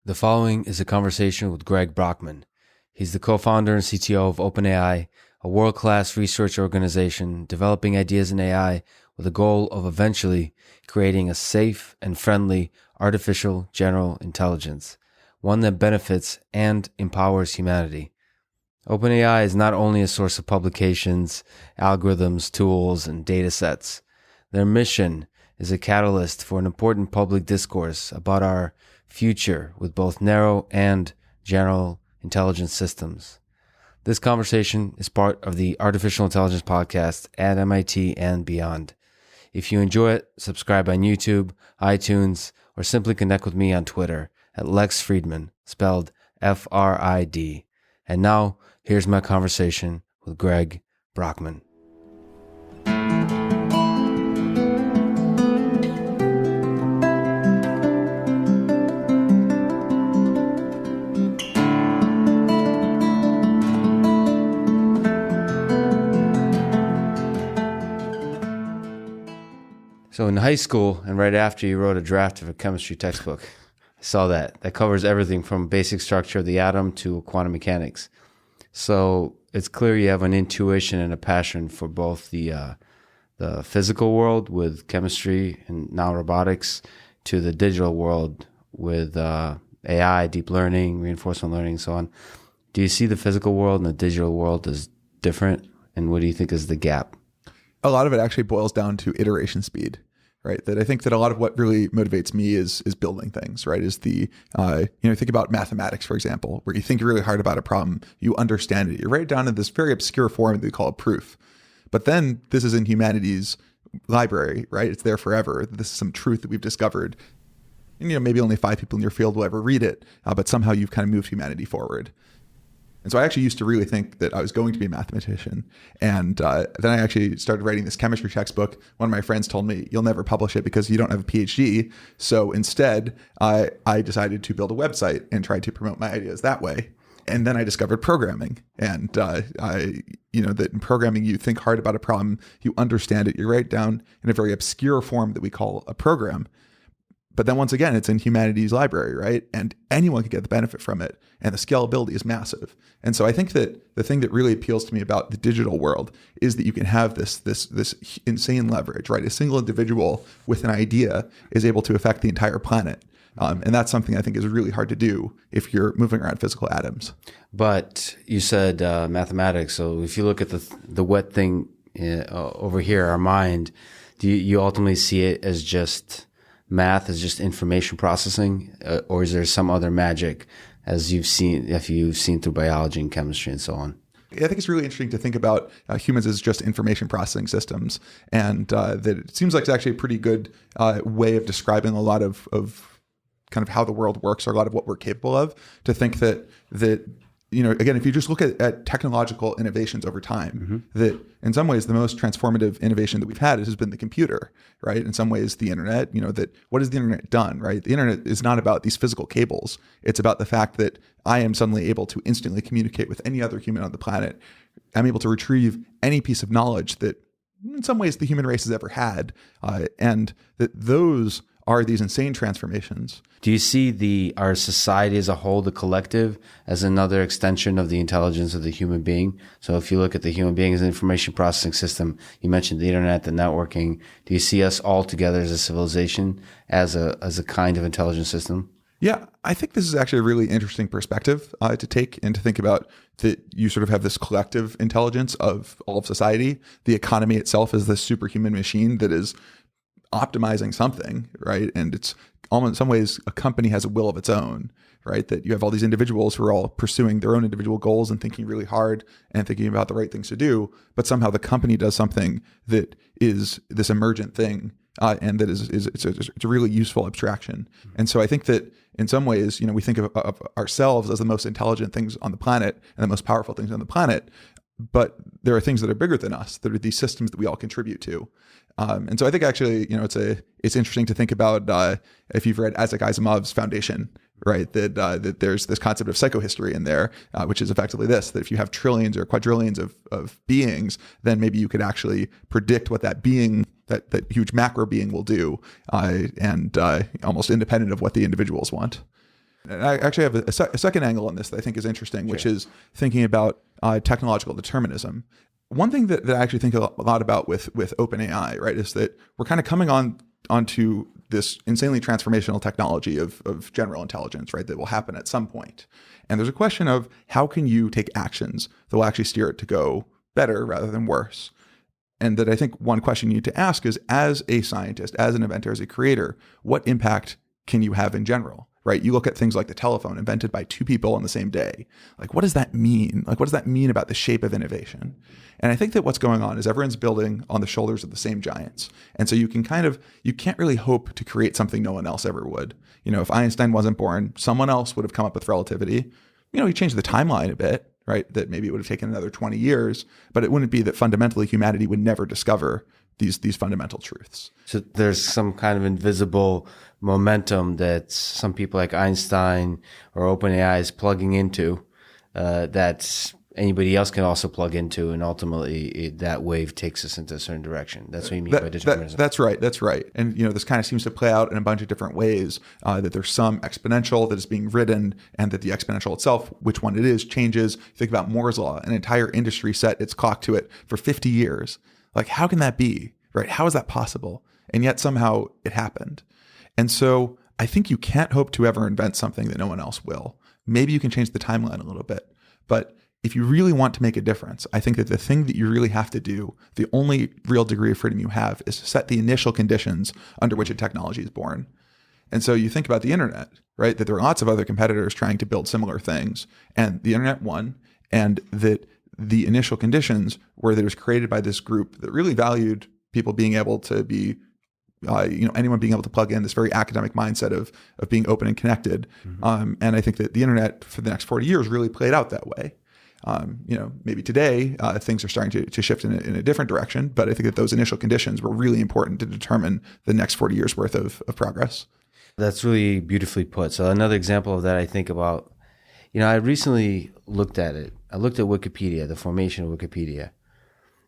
The following is a conversation with Greg Brockman. He's the co-founder and CTO of OpenAI, a world-class research organization developing ideas in AI with the goal of eventually creating a safe and friendly artificial general intelligence, one that benefits and empowers humanity. OpenAI is not only a source of publications, algorithms, tools, and data sets. Their mission is a catalyst for an important public discourse about our future with both narrow and general intelligence systems. This conversation is part of the Artificial Intelligence Podcast at MIT and beyond. If you enjoy it, subscribe on YouTube, iTunes, or simply connect with me on Twitter at Lex Friedman, spelled F-R-I-D. And now, here's my conversation with Greg Brockman. So in high school and right after, you wrote a draft of a chemistry textbook. I saw that. That covers everything from basic structure of the atom to quantum mechanics. So it's clear you have an intuition and a passion for both the physical world with chemistry and now robotics to the digital world with AI, deep learning, reinforcement learning, and so on. Do you see the physical world and the digital world as different? And what do you think is the gap? A lot of it actually boils down to iteration speed, right? That I think that a lot of what really motivates me is building things, right? Is the, think about mathematics, for example, where you think really hard about a problem, you understand it, you write it down in this very obscure form that we call a proof. But then this is in humanity's library, right? It's there forever. This is some truth that we've discovered. And, maybe only 5 people in your field will ever read it, but somehow you've kind of moved humanity forward. And so I actually used to really think that I was going to be a mathematician. And then I actually started writing this chemistry textbook. One of my friends told me, you'll never publish it because you don't have a PhD. So instead, I decided to build a website and try to promote my ideas that way. And then I discovered programming. And that in programming, you think hard about a problem, you understand it, you write it down in a very obscure form that we call a program. But then once again, it's in humanity's library, right? And anyone can get the benefit from it. And the scalability is massive. And so I think that the thing that really appeals to me about the digital world is that you can have this insane leverage, right? A single individual with an idea is able to affect the entire planet. And that's something I think is really hard to do if you're moving around physical atoms. But you said mathematics. So if you look at the wet thing over here, our mind, do you ultimately see it as just math, as just information processing, or is there some other magic if you've seen through biology and chemistry and so on? I think it's really interesting to think about humans as just information processing systems, and that it seems like it's actually a pretty good way of describing a lot of kind of how the world works, or a lot of what we're capable of. To think that again, if you just look at technological innovations over time, that in some ways the most transformative innovation that we've had has been the computer, right? In some ways, the internet, that what has the internet done, right? The internet is not about these physical cables. It's about the fact that I am suddenly able to instantly communicate with any other human on the planet. I'm able to retrieve any piece of knowledge that in some ways the human race has ever had. And that those are these insane transformations. Do you see our society as a whole, the collective, as another extension of the intelligence of the human being? So if you look at the human being as an information processing system, you mentioned the internet, the networking. Do you see us all together as a civilization, as a kind of intelligence system? Yeah, I think this is actually a really interesting perspective to take and to think about, that you sort of have this collective intelligence of all of society. The economy itself is this superhuman machine that is optimizing something, right? And it's almost in some ways a company has a will of its own, right? That you have all these individuals who are all pursuing their own individual goals and thinking really hard and thinking about the right things to do, but somehow the company does something that is this emergent thing, and that it's a really useful abstraction. And so I think that in some ways, we think of ourselves as the most intelligent things on the planet and the most powerful things on the planet, but there are things that are bigger than us, that are these systems that we all contribute to. And so I think actually, it's interesting to think about if you've read Isaac Asimov's Foundation, right? That there's this concept of psychohistory in there, which is effectively this: that if you have trillions or quadrillions of beings, then maybe you could actually predict what that being, that huge macro being, will do, and almost independent of what the individuals want. And I actually have a second angle on this that I think is interesting, which Sure. is thinking about technological determinism. One thing that I actually think a lot about with OpenAI, right, is that we're kind of coming onto this insanely transformational technology of general intelligence, right, that will happen at some point. And there's a question of how can you take actions that will actually steer it to go better rather than worse. And that I think one question you need to ask is, as a scientist, as an inventor, as a creator, what impact can you have in general, right? You look at things like the telephone invented by two people on the same day. Like, what does that mean? Like, what does that mean about the shape of innovation? And I think that what's going on is everyone's building on the shoulders of the same giants. And so you can't really hope to create something no one else ever would. If Einstein wasn't born, someone else would have come up with relativity. He changed the timeline a bit, right? That maybe it would have taken another 20 years, but it wouldn't be that fundamentally humanity would never discover these fundamental truths. So there's some kind of invisible momentum that some people like Einstein or OpenAI is plugging into, that anybody else can also plug into, and ultimately that wave takes us into a certain direction. That's what you mean by determinism. That's right. And this kind of seems to play out in a bunch of different ways. That there's some exponential that is being ridden, and that the exponential itself, which one it is, changes. Think about Moore's law. An entire industry set its clock to it for 50 years. Like, how can that be, right? How is that possible? And yet somehow it happened. And so I think you can't hope to ever invent something that no one else will. Maybe you can change the timeline a little bit, but if you really want to make a difference, I think that the thing that you really have to do, the only real degree of freedom you have, is to set the initial conditions under which a technology is born. And so you think about the internet, right? That there are lots of other competitors trying to build similar things, and the internet won, and that the initial conditions were that it was created by this group that really valued people being able to be, anyone being able to plug in, this very academic mindset of being open and connected. Mm-hmm. And I think that the internet for the next 40 years really played out that way. Maybe today things are starting to shift in a different direction, but I think that those initial conditions were really important to determine the next 40 years worth of progress. That's really beautifully put. So another example of that I think about, I recently looked at it. I looked at Wikipedia, the formation of Wikipedia,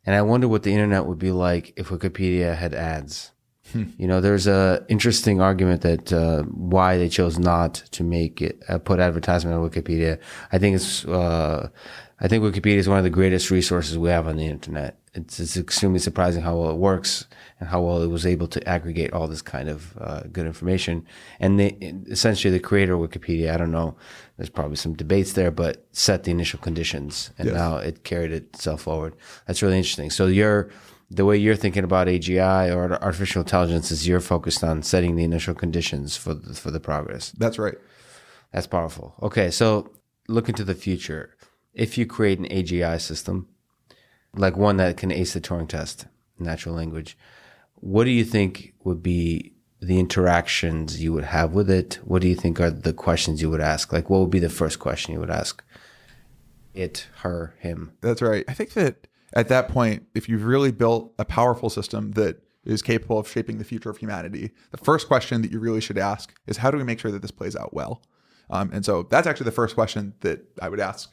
and I wonder what the internet would be like if Wikipedia had ads. There's a interesting argument that why they chose not to make it put advertisement on Wikipedia. I think Wikipedia is one of the greatest resources we have on the internet. It's extremely surprising how well it works and how well it was able to aggregate all this kind of good information. And essentially the creator of Wikipedia, I don't know, there's probably some debates there, but set the initial conditions, and yes, now it carried itself forward. That's really interesting. So the way you're thinking about AGI or artificial intelligence is you're focused on setting the initial conditions for the progress. That's right. That's powerful. Okay, so look into the future. If you create an AGI system, like one that can ace the Turing test, natural language, what do you think would be the interactions you would have with it? What do you think are the questions you would ask? Like, what would be the first question you would ask it, her, him? That's right. I think that at that point, if you've really built a powerful system that is capable of shaping the future of humanity, the first question that you really should ask is, how do we make sure that this plays out well? And so that's actually the first question that I would ask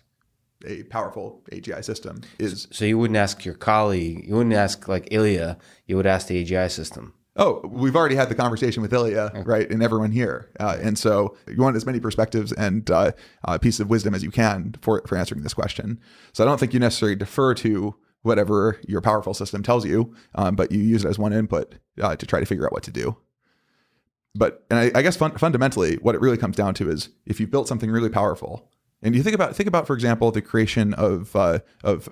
a powerful AGI system is. So you wouldn't ask your colleague, you wouldn't ask like Ilya, you would ask the AGI system. Oh, we've already had the conversation with Ilya, okay, right? And everyone here. And so you want as many perspectives and pieces of wisdom as you can for answering this question. So I don't think you necessarily defer to whatever your powerful system tells you, but you use it as one input to try to figure out what to do. But and I guess fundamentally, what it really comes down to is if you've built something really powerful, and you think about, for example, the creation of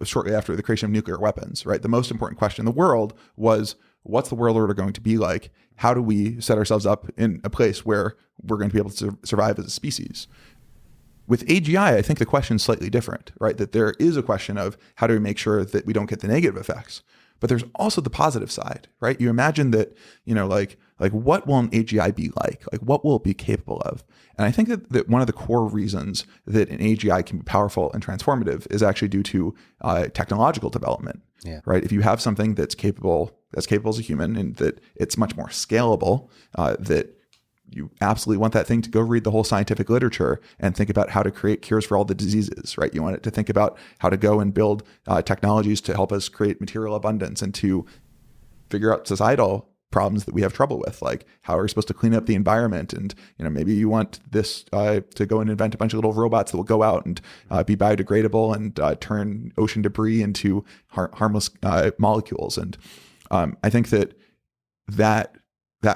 shortly after the creation of nuclear weapons, right? The most important question in the world was, what's the world order going to be like? How do we set ourselves up in a place where we're going to be able to survive as a species? With AGI, I think the question is slightly different, right? That there is a question of how do we make sure that we don't get the negative effects? But there's also the positive side, right? You imagine that, like what will an AGI be like? Like what will it be capable of? And I think that one of the core reasons that an AGI can be powerful and transformative is actually due to technological development, right? If you have something that's capable as a human and that it's much more scalable, that you absolutely want that thing to go read the whole scientific literature and think about how to create cures for all the diseases, right? You want it to think about how to go and build technologies to help us create material abundance and to figure out societal problems that we have trouble with, like how are we supposed to clean up the environment? And, maybe you want this to go and invent a bunch of little robots that will go out and be biodegradable and turn ocean debris into harmless molecules. And I think that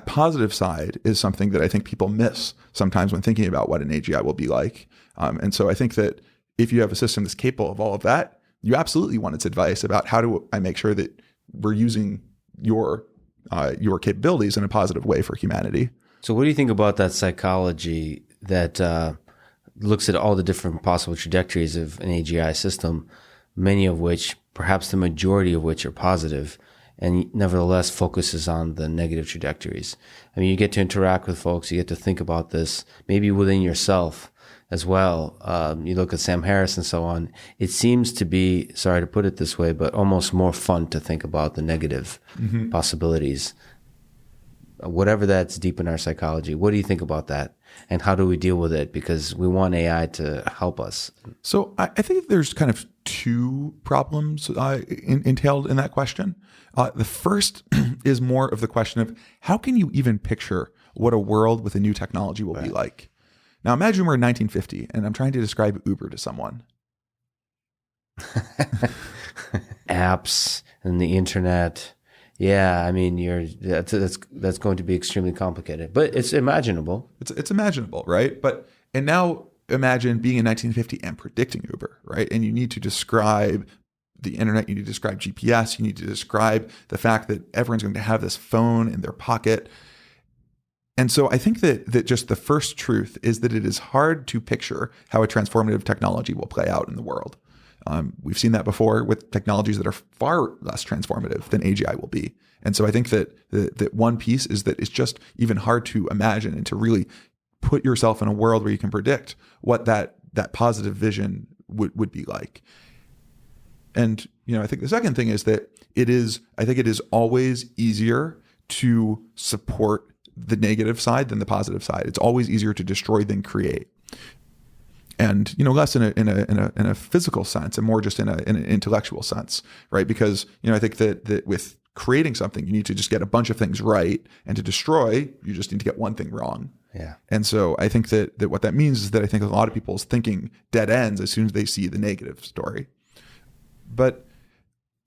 positive side is something that I think people miss sometimes when thinking about what an AGI will be like. And so I think that if you have a system that's capable of all of that, you absolutely want its advice about how do I make sure that we're using your capabilities in a positive way for humanity. So what do you think about that psychology that looks at all the different possible trajectories of an AGI system, many of which, perhaps the majority of which, are positive, and nevertheless focuses on the negative trajectories? I mean, you get to interact with folks, you get to think about this, maybe within yourself as well. You look at Sam Harris and so on. It seems to be, sorry to put it this way, but almost more fun to think about the negative possibilities. Whatever that's deep in our psychology. What do you think about that? And how do we deal with it? Because we want AI to help us. So I think there's kind of two problems entailed in that question. The first is more of the question of how can you even picture what a world with a new technology will be like? Now imagine we're in 1950 and I'm trying to describe Uber to someone. Apps and the internet. Yeah, I mean, that's going to be extremely complicated, but it's imaginable. It's imaginable, right? And now imagine being in 1950 and predicting Uber, right? And you need to describe the internet, you need to describe GPS, you need to describe the fact that everyone's going to have this phone in their pocket. And so I think that just the first truth is that it is hard to picture how a transformative technology will play out in the world. We've seen that before with technologies that are far less transformative than AGI will be. And so I think that one piece is that it's just even hard to imagine and to really put yourself in a world where you can predict what that positive vision would be like. And, I think the second thing is that I think it is always easier to support the negative side than the positive side. It's always easier to destroy than create. And less in a physical sense and more just in an intellectual sense, right? Because I think that with creating something, you need to just get a bunch of things right, and to destroy, you just need to get one thing wrong. Yeah. And so I think that what that means is that I think a lot of people's thinking dead ends as soon as they see the negative story. But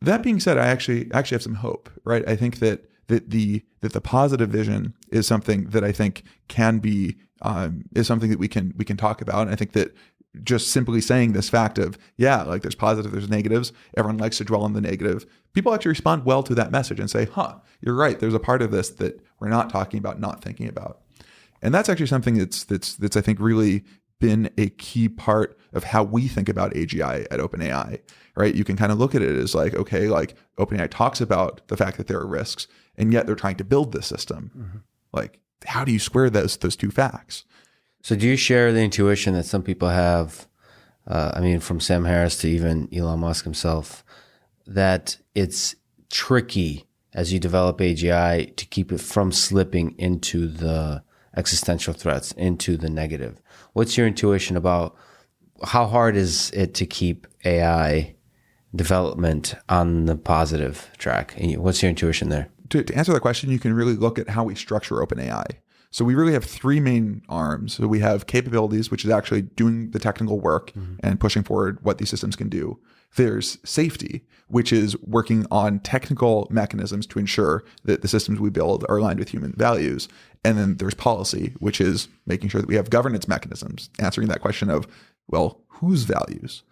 that being said, I actually have some hope, right? I think that the positive vision is something that I think can be is something that we can talk about. And I think that just simply saying this fact of, like there's positive, there's negatives, everyone likes to dwell on the negative. People actually respond well to that message and say, you're right. There's a part of this that we're not talking about, not thinking about. And that's actually something that's I think really been a key part of how we think about AGI at OpenAI, right? You can kind of look at it as like, okay, like OpenAI talks about the fact that there are risks, and yet they're trying to build this system. Mm-hmm. Like, how do you square those two facts? So do you share the intuition that some people have, from Sam Harris to even Elon Musk himself, that it's tricky as you develop AGI to keep it from slipping into the existential threats, into the negative? What's your intuition about how hard is it to keep AI development on the positive track? What's your intuition there? To answer that question, you can really look at how we structure OpenAI. So we really have three main arms. So we have capabilities, which is actually doing the technical work and pushing forward what these systems can do. There's safety, which is working on technical mechanisms to ensure that the systems we build are aligned with human values. And then there's policy, which is making sure that we have governance mechanisms, answering that question of, well, whose values?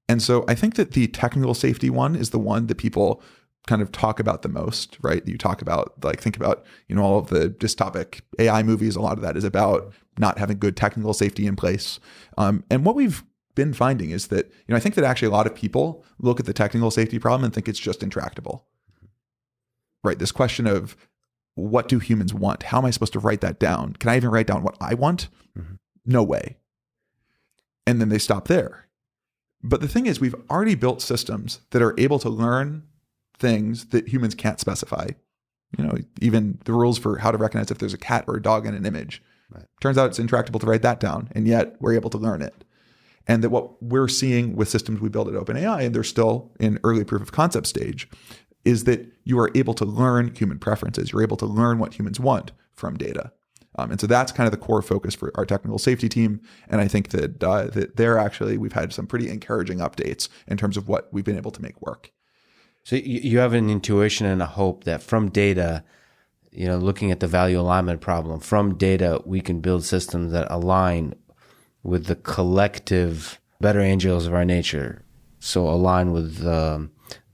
And so I think that the technical safety one is the one that people kind of talk about the most, right? You talk about, like, think about, all of the dystopic AI movies. A lot of that is about not having good technical safety in place. And what we've been finding is that, I think that actually a lot of people look at the technical safety problem and think it's just intractable, right? This question of what do humans want? How am I supposed to write that down? Can I even write down what I want? Mm-hmm. No way. And then they stop there. But the thing is, we've already built systems that are able to learn things that humans can't specify. Even the rules for how to recognize if there's a cat or a dog in an image. Right. Turns out it's intractable to write that down, and yet we're able to learn it. And that what we're seeing with systems we build at OpenAI, and they're still in early proof of concept stage, is that you are able to learn human preferences. You're able to learn what humans want from data. And so that's kind of the core focus for our technical safety team. And I think that we've had some pretty encouraging updates in terms of what we've been able to make work. So you have an intuition and a hope that from data, looking at the value alignment problem, from data, we can build systems that align with the collective better angels of our nature. So align with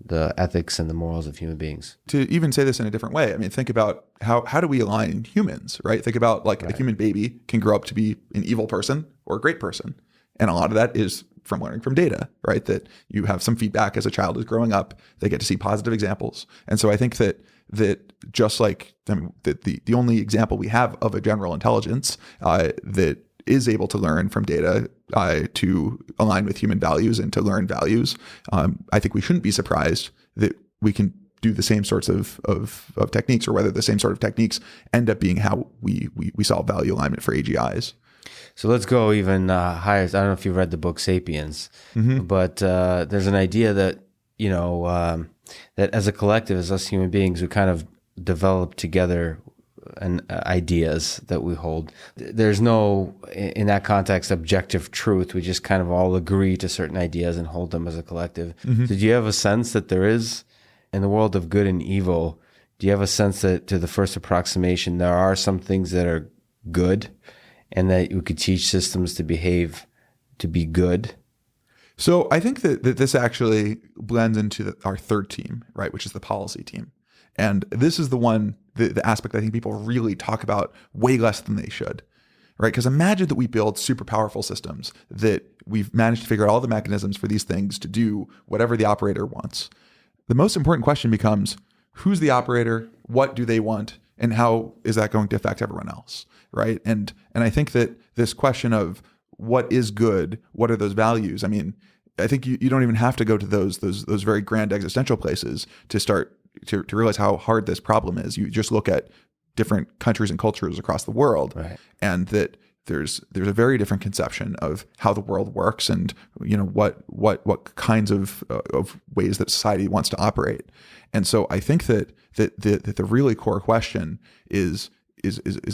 the ethics and the morals of human beings. To even say this in a different way, I mean, think about how do we align humans, right? Think about a human baby can grow up to be an evil person or a great person. And a lot of that is from learning from data, right? That you have some feedback as a child is growing up, they get to see positive examples. And so I think that just the only example we have of a general intelligence that is able to learn from data to align with human values and to learn values, I think we shouldn't be surprised that we can do the same sorts of techniques, or whether the same sort of techniques end up being how we solve value alignment for AGIs. So let's go even higher. I don't know if you've read the book Sapiens, but there's an idea that, that as a collective, as us human beings, we kind of develop together and ideas that we hold. There's no, in that context, objective truth. We just kind of all agree to certain ideas and hold them as a collective. So do you have a sense that there is, in the world of good and evil, do you have a sense that to the first approximation, there are some things that are good and that we could teach systems to behave to be good? So I think that this actually blends into our third team, right, which is the policy team. And this is the aspect I think people really talk about way less than they should, right? Because imagine that we build super powerful systems that we've managed to figure out all the mechanisms for these things to do whatever the operator wants. The most important question becomes, who's the operator? What do they want? And how is that going to affect everyone else, right? And I think that this question of what is good, what are those values? I mean, I think you don't even have to go to those very grand existential places to start to realize how hard this problem is. You just look at different countries and cultures across the world, right, and that there's a very different conception of how the world works and what kinds of ways that society wants to operate. And so I think that the really core question is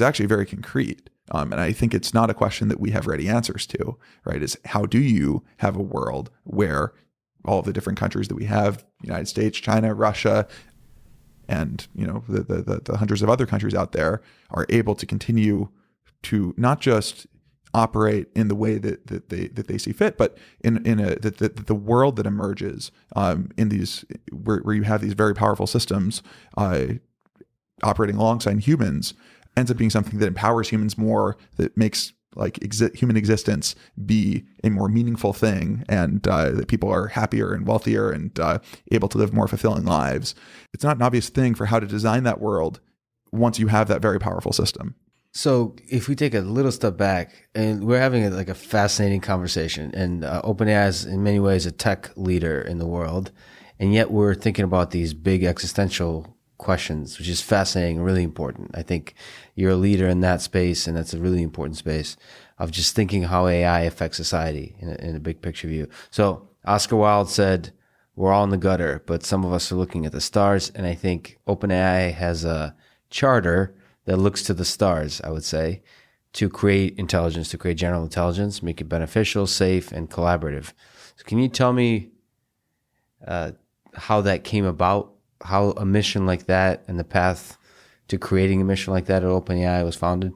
actually very concrete. And I think it's not a question that we have ready answers to, right? Is how do you have a world where all of the different countries that we have, United States, China, Russia, and the hundreds of other countries out there, are able to continue to not just operate in the way that they see fit, but in the world that emerges in these where you have these very powerful systems operating alongside humans ends up being something that empowers humans more, that makes human existence be a more meaningful thing, and that people are happier and wealthier and able to live more fulfilling lives. It's not an obvious thing for how to design that world once you have that very powerful system. So if we take a little step back, and we're having a fascinating conversation, and OpenAI is in many ways a tech leader in the world, and yet we're thinking about these big existential questions, which is fascinating and really important. I think you're a leader in that space, and that's a really important space of just thinking how AI affects society in a big picture view. So Oscar Wilde said, we're all in the gutter, but some of us are looking at the stars. And I think OpenAI has a charter that looks to the stars, I would say, to create intelligence, to create general intelligence, make it beneficial, safe, and collaborative. So can you tell me how that came about, how a mission like that and the path to creating a mission like that at OpenAI was founded?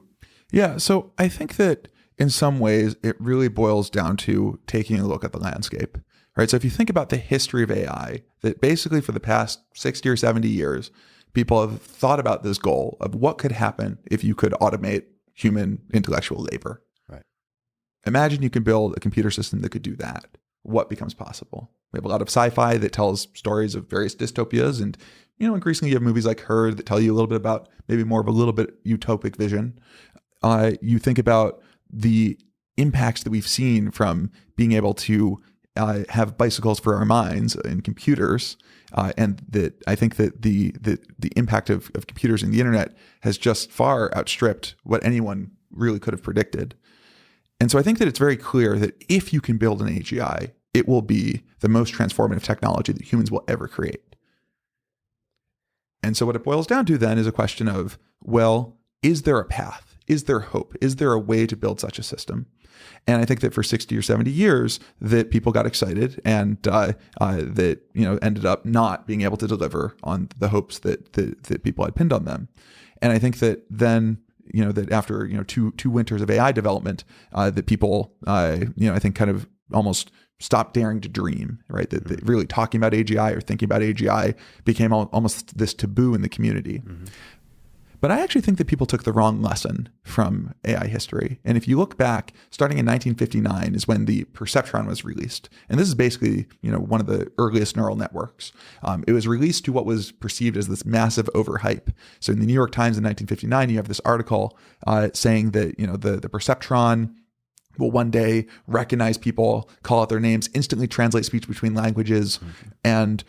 Yeah, so I think that in some ways it really boils down to taking a look at the landscape, right? So if you think about the history of AI, that basically for the past 60 or 70 years, people have thought about this goal of what could happen if you could automate human intellectual labor. Right. Imagine you can build a computer system that could do that. What becomes possible? We have a lot of sci-fi that tells stories of various dystopias, and increasingly you have movies like Her that tell you a little bit about maybe more of a little bit utopic vision. You think about the impacts that we've seen from being able to have bicycles for our minds in computers, and that I think that the impact of computers and the internet has just far outstripped what anyone really could have predicted. And so I think that it's very clear that if you can build an AGI, it will be the most transformative technology that humans will ever create. And so what it boils down to then is a question of, well, is there a path? Is there hope? Is there a way to build such a system? And I think that for 60 or 70 years that people got excited and that, ended up not being able to deliver on the hopes that people had pinned on them. And I think that then, that after, two winters of AI development, that people, I think kind of almost stopped daring to dream, right? That really talking about AGI or thinking about AGI became almost this taboo in the community. Mm-hmm. But I actually think that people took the wrong lesson from AI history. And if you look back, starting in 1959 is when the perceptron was released. And this is basically, one of the earliest neural networks. It was released to what was perceived as this massive overhype. So in the New York Times in 1959, you have this article saying that, the perceptron will one day recognize people, call out their names, instantly translate speech between languages. Mm-hmm. And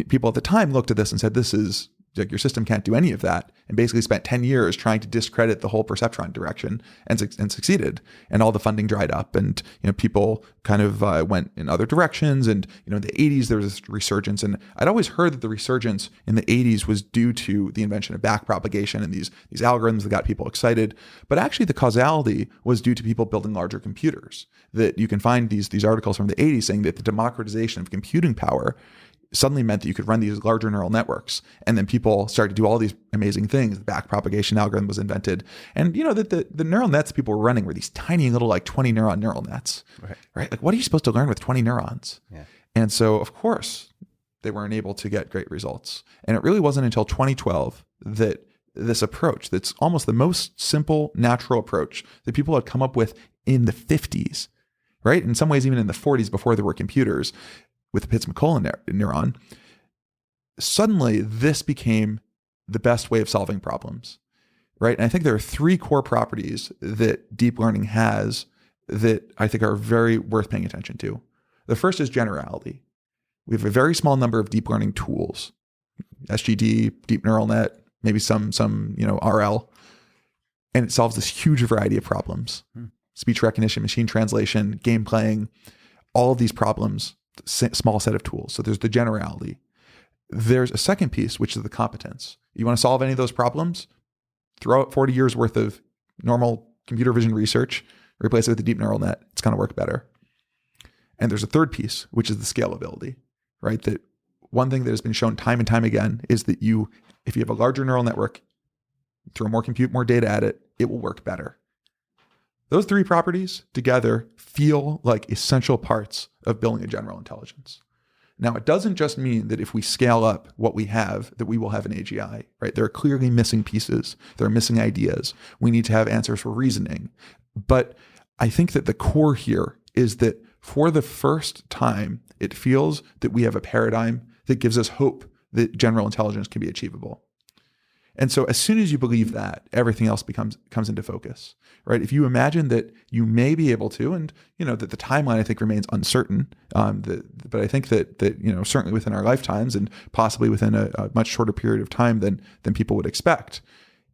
people at the time looked at this and said, this is like, your system can't do any of that, and basically spent 10 years trying to discredit the whole perceptron direction and succeeded. And all the funding dried up, and people kind of went in other directions. And in the 80s there was this resurgence, and I'd always heard that the resurgence in the 80s was due to the invention of backpropagation and these algorithms that got people excited. But actually the causality was due to people building larger computers. That you can find these articles from the 80s saying that the democratization of computing power suddenly meant that you could run these larger neural networks. And then people started to do all these amazing things. The backpropagation algorithm was invented. And that the neural nets people were running were these tiny little 20 neuron neural nets, right? Like, what are you supposed to learn with 20 neurons? Yeah. And so of course they weren't able to get great results. And it really wasn't until 2012 that this approach, that's almost the most simple, natural approach that people had come up with in the 50s, right? In some ways, even in the 40s, before there were computers, with the Pitts-McCulloch neuron, suddenly this became the best way of solving problems, right? And I think there are three core properties that deep learning has that I think are very worth paying attention to. The first is generality. We have a very small number of deep learning tools, SGD, deep neural net, maybe some RL, and it solves this huge variety of problems. Speech recognition, machine translation, game playing, all of these problems, small set of tools. So there's the generality. There's a second piece, which is the competence. You want to solve any of those problems? Throw out 40 years worth of normal computer vision research, replace it with a deep neural net. It's going to work better. And there's a third piece, which is the scalability, right? That one thing that has been shown time and time again is that if you have a larger neural network, throw more compute, more data at it, it will work better. Those three properties together feel like essential parts of building a general intelligence. Now, it doesn't just mean that if we scale up what we have, that we will have an AGI, right? There are clearly missing pieces. There are missing ideas. We need to have answers for reasoning. But I think that the core here is that for the first time, it feels that we have a paradigm that gives us hope that general intelligence can be achievable. And so as soon as you believe that, everything else comes into focus, right? If you imagine that you may be able to, and that the timeline I think remains uncertain, but I think that certainly within our lifetimes and possibly within a much shorter period of time than people would expect,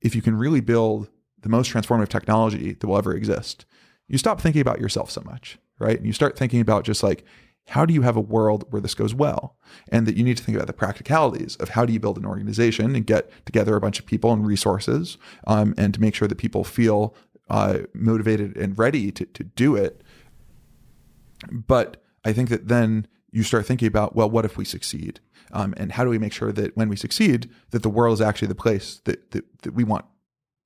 if you can really build the most transformative technology that will ever exist, you stop thinking about yourself so much, right? And you start thinking about just like, how do you have a world where this goes well? And that you need to think about the practicalities of how do you build an organization and get together a bunch of people and resources, and to make sure that people feel motivated and ready to do it. But I think that then you start thinking about, well, what if we succeed? And how do we make sure that when we succeed, that the world is actually the place that we want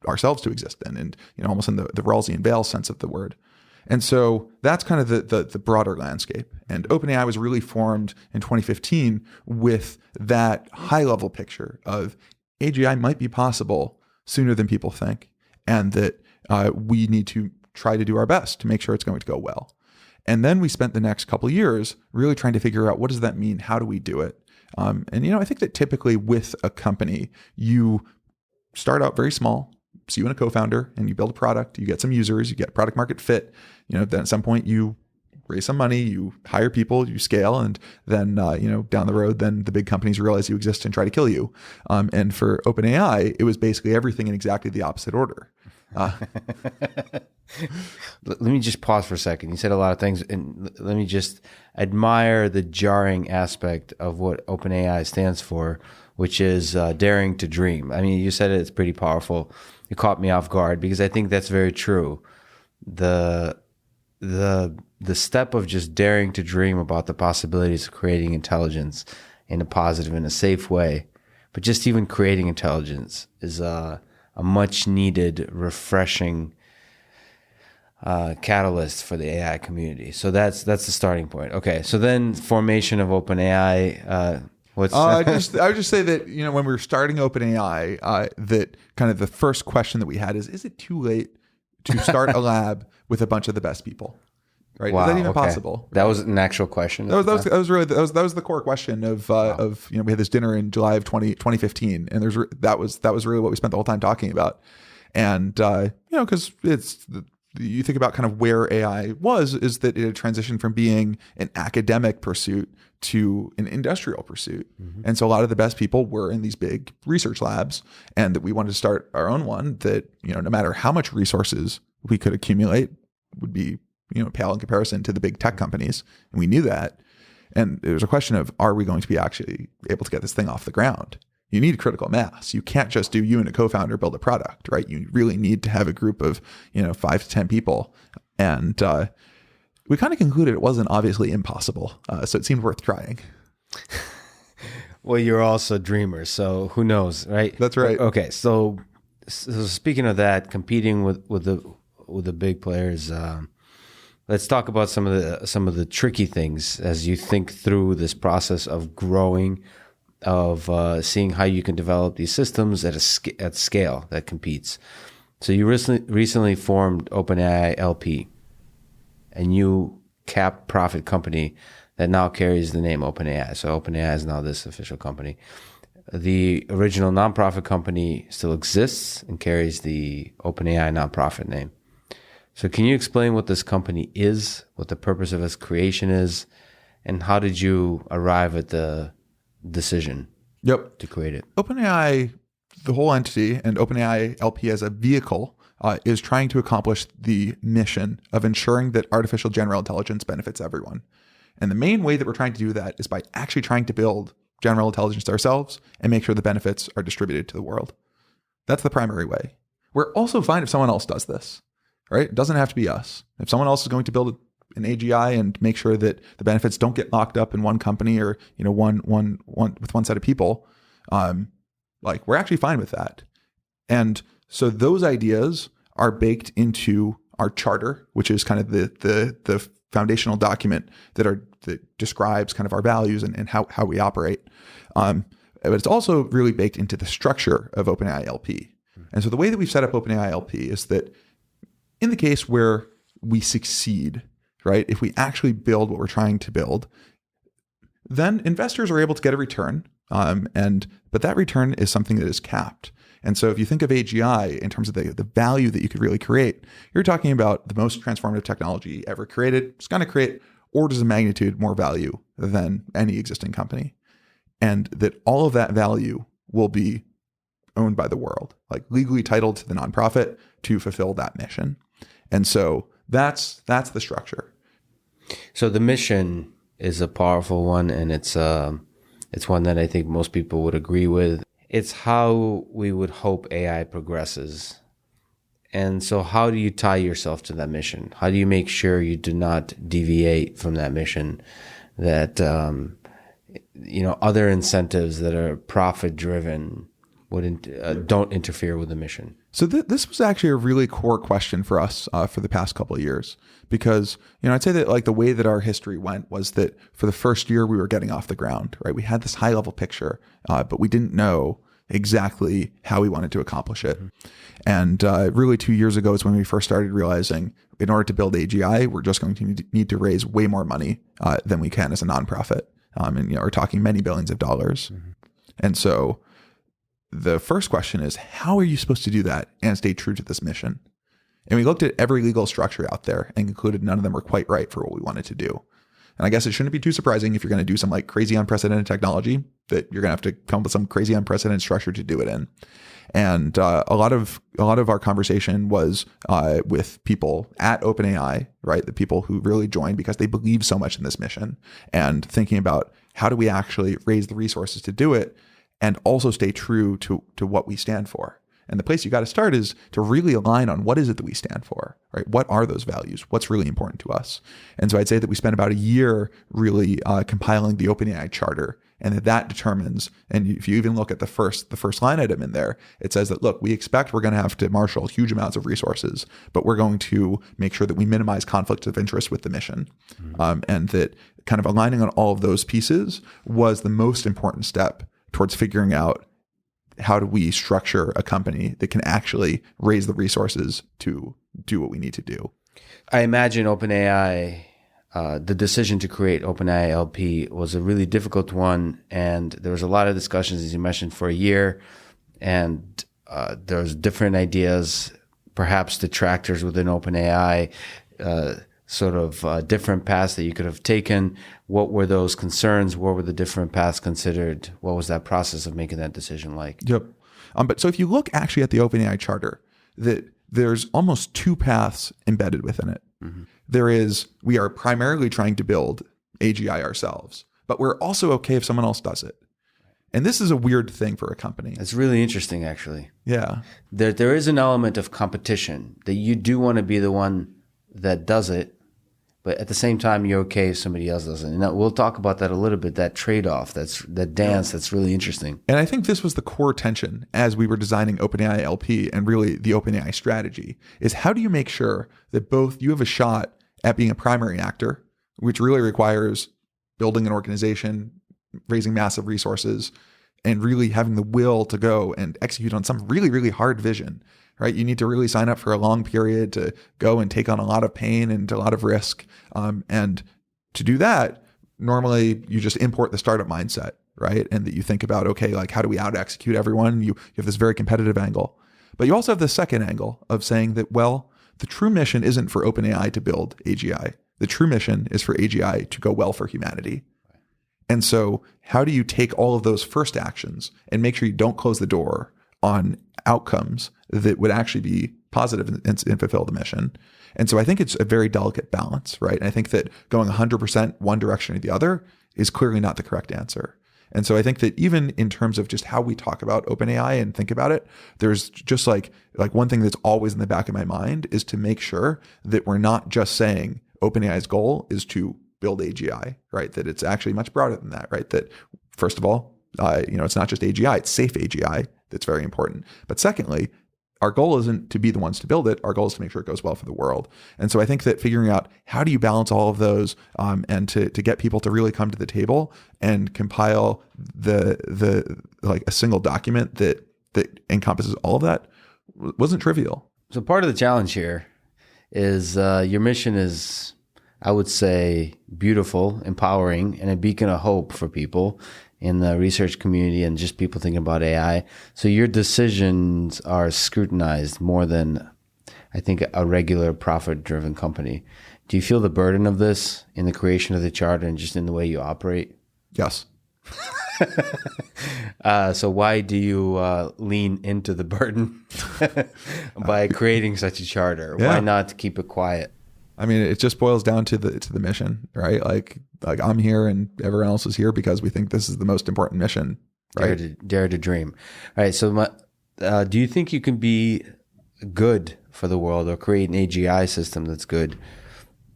ourselves to exist in, and almost in the Rawlsian Bale sense of the word. And so that's kind of the broader landscape. And OpenAI was really formed in 2015 with that high-level picture of AGI might be possible sooner than people think, and that we need to try to do our best to make sure it's going to go well. And then we spent the next couple of years really trying to figure out, what does that mean? How do we do it? And I think that typically with a company, you start out very small. So you and a co-founder, and you build a product, you get some users, you get product market fit, then at some point you raise some money, you hire people, you scale, and then, down the road, then the big companies realize you exist and try to kill you. And for OpenAI, it was basically everything in exactly the opposite order. Let me just pause for a second. You said a lot of things, and let me just admire the jarring aspect of what OpenAI stands for, which is daring to dream. I mean, you said it's pretty powerful. It caught me off guard because I think that's very true. The step of just daring to dream about the possibilities of creating intelligence in a positive and a safe way, but just even creating intelligence is a much needed, refreshing catalyst for the AI community. So that's the starting point. Okay, so then formation of OpenAI. I would just say that when we were starting OpenAI, that kind of the first question that we had is it too late to start a lab with a bunch of the best people? Right? Wow, is that even possible? That was an actual question. That was the core question of we had this dinner in July of 2015, and that was really what we spent the whole time talking about. And because you think about kind of where AI is that it had transitioned from being an academic pursuit to an industrial pursuit. Mm-hmm. And so a lot of the best people were in these big research labs, and that we wanted to start our own one that, no matter how much resources we could accumulate would be, pale in comparison to the big tech companies. And we knew that. And it was a question of, are we going to be actually able to get this thing off the ground? You need critical mass. You can't just do you and a co-founder build a product, right? You really need to have a group of, 5 to 10 people. And we kind of concluded it wasn't obviously impossible. So it seemed worth trying. Well, you're also dreamers, so who knows, right? That's right. Okay, so speaking of that, competing with the big players, let's talk about some of the tricky things as you think through this process of growing, of seeing how you can develop these systems at scale that competes. So you recently formed OpenAI LP, a new cap profit company that now carries the name OpenAI. So OpenAI is now this official company. The original nonprofit company still exists and carries the OpenAI nonprofit name. So can you explain what this company is, what the purpose of its creation is, and how did you arrive at the decision to create it? OpenAI, the whole entity, and OpenAI LP as a vehicle is trying to accomplish the mission of ensuring that artificial general intelligence benefits everyone. And the main way that we're trying to do that is by actually trying to build general intelligence ourselves and make sure the benefits are distributed to the world. That's the primary way. We're also fine if someone else does this, right? It doesn't have to be us. If someone else is going to build an AGI and make sure that the benefits don't get locked up in one company or one with one set of people, we're actually fine with that. And so those ideas are baked into our charter, which is kind of the foundational document that describes kind of our values and how we operate. But it's also really baked into the structure of OpenAI LP. And so the way that we've set up OpenAI LP is that in the case where we succeed, right, if we actually build what we're trying to build, then investors are able to get a return. But that return is something that is capped. And so if you think of AGI in terms of the value that you could really create, you're talking about the most transformative technology ever created. It's going to create orders of magnitude more value than any existing company. And that all of that value will be owned by the world, like legally titled to the nonprofit to fulfill that mission. And so that's the structure. So the mission is a powerful one, and it's one that I think most people would agree with. It's how we would hope AI progresses. And so how do you tie yourself to that mission? How do you make sure you do not deviate from that mission, that other incentives that are profit driven don't interfere with the mission? So this was actually a really core question for us for the past couple of years, because I'd say that the way that our history went was that for the first year we were getting off the ground, right? We had this high level picture, but we didn't know exactly how we wanted to accomplish it. Mm-hmm. And really 2 years ago is when we first started realizing in order to build AGI, we're just going to need to raise way more money than we can as a nonprofit. And we're talking many billions of dollars. Mm-hmm. And so the first question is, how are you supposed to do that and stay true to this mission? And we looked at every legal structure out there and concluded none of them were quite right for what we wanted to do. And I guess it shouldn't be too surprising if you're going to do some crazy unprecedented technology that you're going to have to come up with some crazy unprecedented structure to do it in. And a lot of our conversation was with people at OpenAI, right? The people who really joined because they believe so much in this mission, and thinking about how do we actually raise the resources to do it. and also stay true to what we stand for. And the place you got to start is to really align on what is it that we stand for, right? What are those values? What's really important to us? And so I'd say that we spent about a year really compiling the OpenAI charter, and that determines. And if you even look at the first line item in there, it says that, look, we expect we're going to have to marshal huge amounts of resources, but we're going to make sure that we minimize conflicts of interest with the mission, and that kind of aligning on all of those pieces was the most important step towards figuring out how do we structure a company that can actually raise the resources to do what we need to do. I imagine OpenAI, the decision to create OpenAI LP was a really difficult one, and there was a lot of discussions, as you mentioned, for a year, and there's different ideas, perhaps detractors within OpenAI, different paths that you could have taken. What were those concerns? What were the different paths considered? What was that process of making that decision like? Yep. But so if you look actually at the OpenAI charter, that there's almost two paths embedded within it. There is, we are primarily trying to build AGI ourselves, but we're also okay if someone else does it. And this is a weird thing for a company. It's really interesting, actually. Yeah. There is an element of competition that you do want to be the one that does it, but at the same time, you're okay if somebody else doesn't. And we'll talk about that a little bit, that trade-off, that dance that's really interesting. And I think this was the core tension as we were designing OpenAI LP and really the OpenAI strategy, is how do you make sure that both you have a shot at being a primary actor, which really requires building an organization, raising massive resources, and really having the will to go and execute on some really, really hard vision. Right, you need to really sign up for a long period to go and take on a lot of pain and a lot of risk. And to do that, normally you just import the startup mindset, right? And that you think about, okay, like how do we out execute everyone? You have this very competitive angle. But you also have the second angle of saying that, well, the true mission isn't for OpenAI to build AGI. The true mission is for AGI to go well for humanity. And so how do you take all of those first actions and make sure you don't close the door on outcomes that would actually be positive and fulfill the mission? And so I think it's a very delicate balance, right? And I think that going 100% one direction or the other is clearly not the correct answer. And so I think that even in terms of just how we talk about OpenAI and think about it, there's just like one thing that's always in the back of my mind is to make sure that we're not just saying OpenAI's goal is to build AGI, right? That it's actually much broader than that, right? That first of all, it's not just AGI, it's safe AGI. That's very important. But secondly, our goal isn't to be the ones to build it. Our goal is to make sure it goes well for the world. And so I think that figuring out how do you balance all of those and to get people to really come to the table and compile the like a single document that encompasses all of that wasn't trivial. So part of the challenge here is your mission is, I would say, beautiful, empowering, and a beacon of hope for people in the research community and just people thinking about AI. So your decisions are scrutinized more than, I think, a regular profit-driven company. Do you feel the burden of this in the creation of the charter and just in the way you operate? Yes. So why do you lean into the burden by creating such a charter? Yeah. Why not keep it quiet? I mean, it just boils down to the mission, right? Like I'm here and everyone else is here because we think this is the most important mission, right? Dare to dream. All right. So do you think you can be good for the world or create an AGI system that's good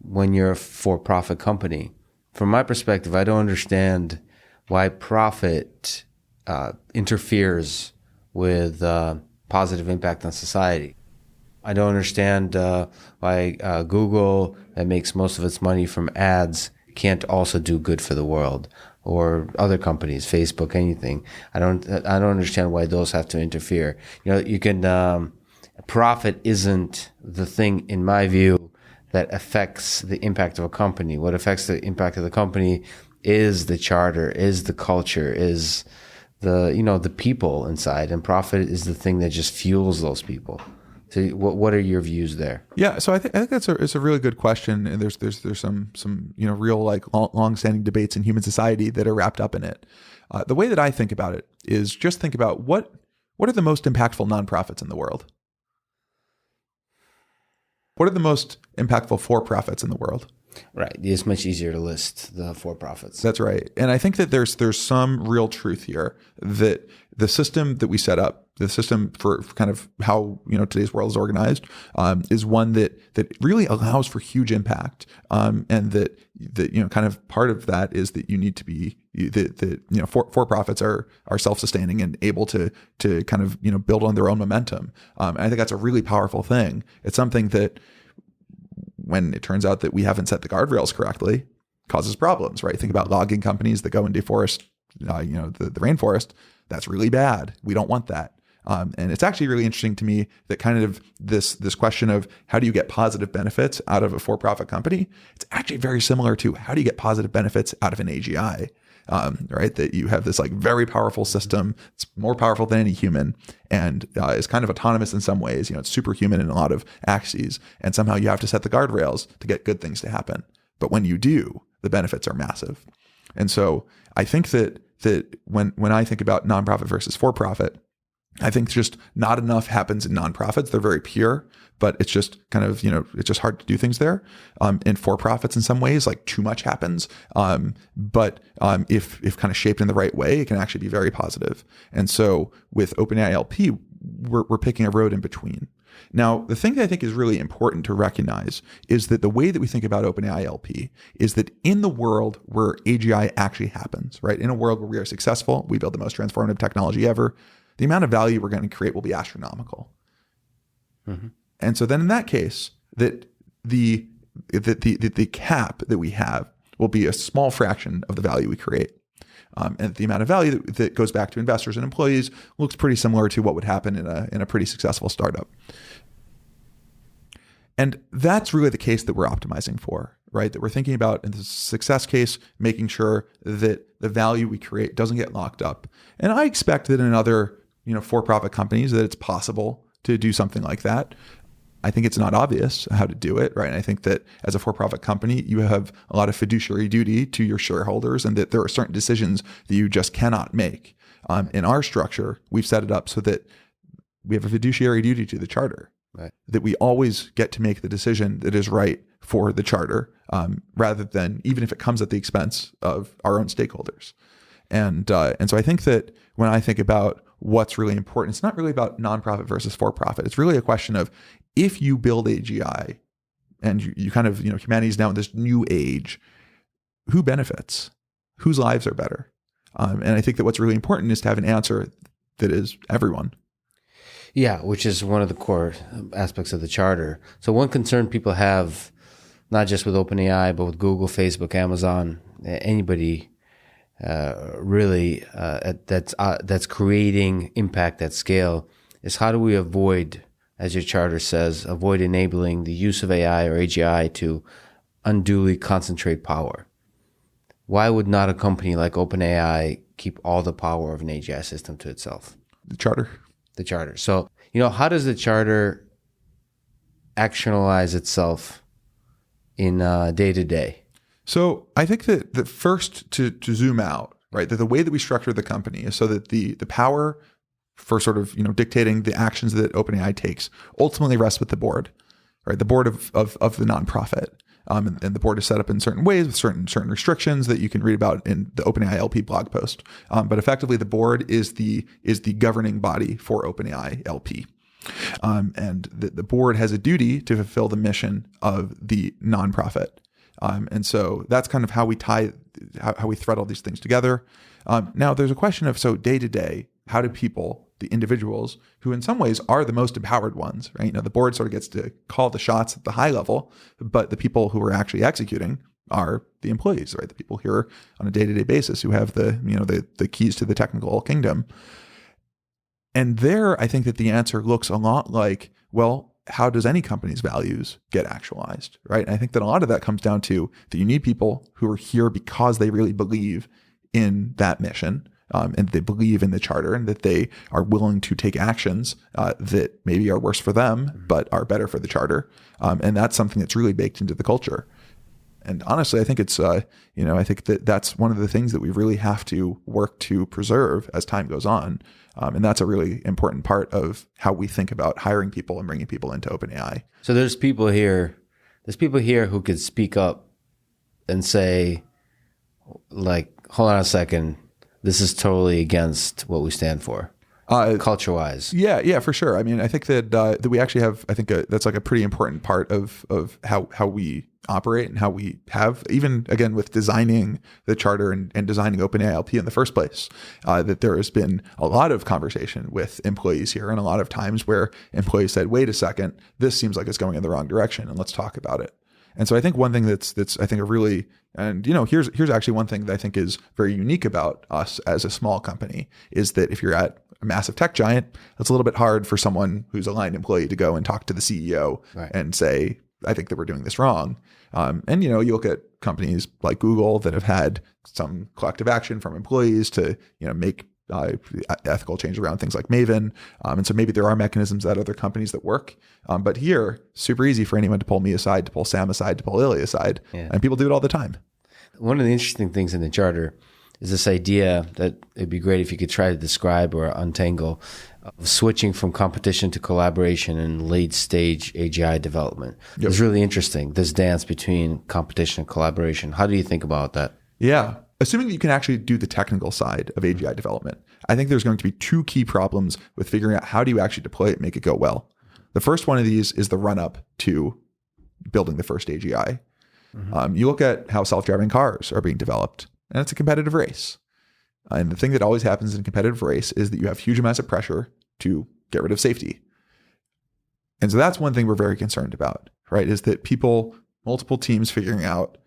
when you're a for-profit company? From my perspective, I don't understand why profit interferes with positive impact on society. I don't understand why Google, that makes most of its money from ads, can't also do good for the world, or other companies, Facebook, anything. I don't understand why those have to interfere. You can profit isn't the thing, in my view, that affects the impact of a company. What affects the impact of the company is the charter, is the culture, is the people inside, and profit is the thing that just fuels those people. So what are your views there? Yeah, so I think it's a really good question, and there's some real like long-standing debates in human society that are wrapped up in it. The way that I think about it is just think about what are the most impactful nonprofits in the world? What are the most impactful for-profits in the world? Right. It's much easier to list the for-profits. That's right. And I think that there's some real truth here that the system that we set up, the system for kind of how today's world is organized, is one that really allows for huge impact. And that kind of part of that is that you need to be for-profits are self-sustaining and able to kind of build on their own momentum. And I think that's a really powerful thing. It's something that, when it turns out that we haven't set the guardrails correctly, causes problems, right? Think about logging companies that go and deforest, the rainforest. That's really bad. We don't want that. And it's actually really interesting to me that kind of this question of how do you get positive benefits out of a for-profit company? It's actually very similar to how do you get positive benefits out of an AGI, right? That you have this like very powerful system. It's more powerful than any human and is kind of autonomous in some ways. It's superhuman in a lot of axes. And somehow you have to set the guardrails to get good things to happen. But when you do, the benefits are massive. And so I think that when I think about nonprofit versus for-profit, I think just not enough happens in nonprofits. They're very pure, but it's just kind of, it's just hard to do things there. In for-profits in some ways, like too much happens. But if kind of shaped in the right way, it can actually be very positive. And so with OpenAI LP, we're picking a road in between. Now, the thing that I think is really important to recognize is that the way that we think about OpenAI LP is that in the world where AGI actually happens, right? In a world where we are successful, we build the most transformative technology ever, the amount of value we're going to create will be astronomical. Mm-hmm. And so then in that case, that the cap that we have will be a small fraction of the value we create. And the amount of value that goes back to investors and employees looks pretty similar to what would happen in a pretty successful startup. And that's really the case that we're optimizing for, right? That we're thinking about in the success case, making sure that the value we create doesn't get locked up. And I expect that in other, for-profit companies that it's possible to do something like that. I think it's not obvious how to do it, right? And I think that as a for-profit company, you have a lot of fiduciary duty to your shareholders and that there are certain decisions that you just cannot make. In our structure, we've set it up so that we have a fiduciary duty to the charter, right? That we always get to make the decision that is right for the charter, rather than even if it comes at the expense of our own stakeholders. And so I think that when I think about what's really important, it's not really about nonprofit versus for-profit. It's really a question of, if you build AGI and you kind of, humanity is now in this new age, who benefits? Whose lives are better? And I think that what's really important is to have an answer that is everyone. Yeah, which is one of the core aspects of the charter. So one concern people have, not just with OpenAI, but with Google, Facebook, Amazon, anybody really that's creating impact at scale, is how do we avoid, as your charter says, avoid enabling the use of AI or AGI to unduly concentrate power? Why would not a company like OpenAI keep all the power of an AGI system to itself? The charter. The charter. So, how does the charter actionalize itself in day to day? So I think that first to zoom out, right, that the way that we structure the company is so that the power for sort of, dictating the actions that OpenAI takes ultimately rests with the board, right? The board of the nonprofit. And the board is set up in certain ways with certain restrictions that you can read about in the OpenAI LP blog post. But effectively, the board is the governing body for OpenAI LP. And the board has a duty to fulfill the mission of the nonprofit. And so that's kind of how we how we thread all these things together. Now, there's a question of, so day to day, how do people, the individuals who in some ways are the most empowered ones, right? The board sort of gets to call the shots at the high level, but the people who are actually executing are the employees, right? The people here on a day-to-day basis who have the keys to the technical kingdom. And there, I think that the answer looks a lot like, well, how does any company's values get actualized, right? And I think that a lot of that comes down to that you need people who are here because they really believe in that mission, and they believe in the charter, and that they are willing to take actions that maybe are worse for them, but are better for the charter. And that's something that's really baked into the culture. And honestly, I think it's, I think that that's one of the things that we really have to work to preserve as time goes on. And that's a really important part of how we think about hiring people and bringing people into OpenAI. So there's people here who could speak up and say, like, hold on a second, this is totally against what we stand for, culture-wise? Yeah, for sure. I mean, I think that we actually have, I think that's like a pretty important part of how we operate and how we have, even again with designing the charter and designing OpenAI LP in the first place, that there has been a lot of conversation with employees here, and a lot of times where employees said, wait a second, this seems like it's going in the wrong direction, and let's talk about it. And so I think one thing that's I think a really, and here's actually one thing that I think is very unique about us as a small company, is that if you're at a massive tech giant, it's a little bit hard for someone who's a line employee to go and talk to the CEO and say, I think that we're doing this wrong. And you look at companies like Google that have had some collective action from employees to make ethical change around things like Maven. And so maybe there are mechanisms at other companies that work. But here, super easy for anyone to pull me aside, to pull Sam aside, to pull Lily aside. Yeah. And people do it all the time. One of the interesting things in the charter is this idea that it'd be great if you could try to describe or untangle of switching from competition to collaboration in late stage AGI development. Yep. It's really interesting, this dance between competition and collaboration. How do you think about that? Yeah. Assuming that you can actually do the technical side of AGI development, I think there's going to be two key problems with figuring out how do you actually deploy it, make it go well. The first one of these is the run-up to building the first AGI. Mm-hmm. You look at how self-driving cars are being developed, and it's a competitive race. And the thing that always happens in a competitive race is that you have huge amounts of pressure to get rid of safety. And so that's one thing we're very concerned about, right? Is that multiple teams figuring out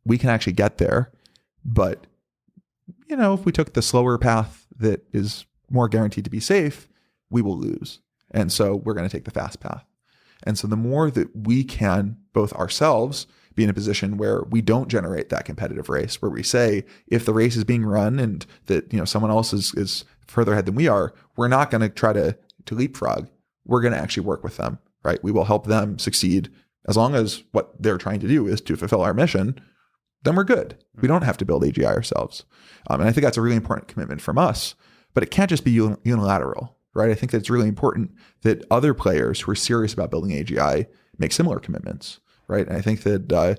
we can actually get there, but if we took the slower path that is more guaranteed to be safe, we will lose. And so we're going to take the fast path. And so the more that we can, both ourselves, be in a position where we don't generate that competitive race, where we say, if the race is being run and that someone else is further ahead than we are, we're not going to try to leapfrog. We're going to actually work with them, right? We will help them succeed as long as what they're trying to do is to fulfill our mission. Then we're good. We don't have to build AGI ourselves. And I think that's a really important commitment from us, but it can't just be unilateral, right? I think that it's really important that other players who are serious about building AGI make similar commitments, right? And I think that,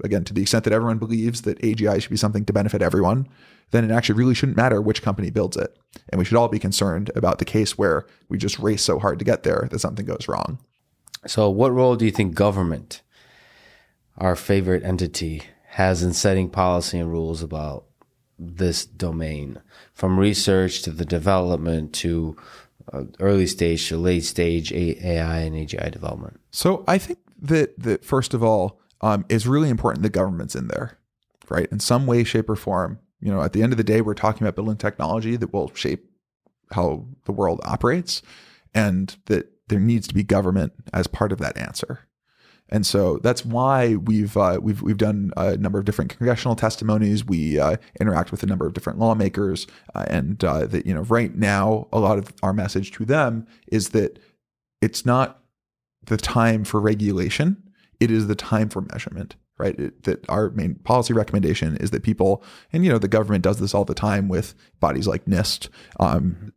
again, to the extent that everyone believes that AGI should be something to benefit everyone, then it actually really shouldn't matter which company builds it. And we should all be concerned about the case where we just race so hard to get there that something goes wrong. So what role do you think government, our favorite entity, has in setting policy and rules about this domain, from research to the development to early stage to late stage AI and AGI development? So I think that first of all, it's really important that government's in there, right? In some way, shape, or form. At the end of the day, we're talking about building technology that will shape how the world operates, and that there needs to be government as part of that answer. And so that's why we've done a number of different congressional testimonies. We interact with a number of different lawmakers, and that right now a lot of our message to them is that it's not the time for regulation; it is the time for measurement. Right? That our main policy recommendation is that people, and the government does this all the time with bodies like NIST,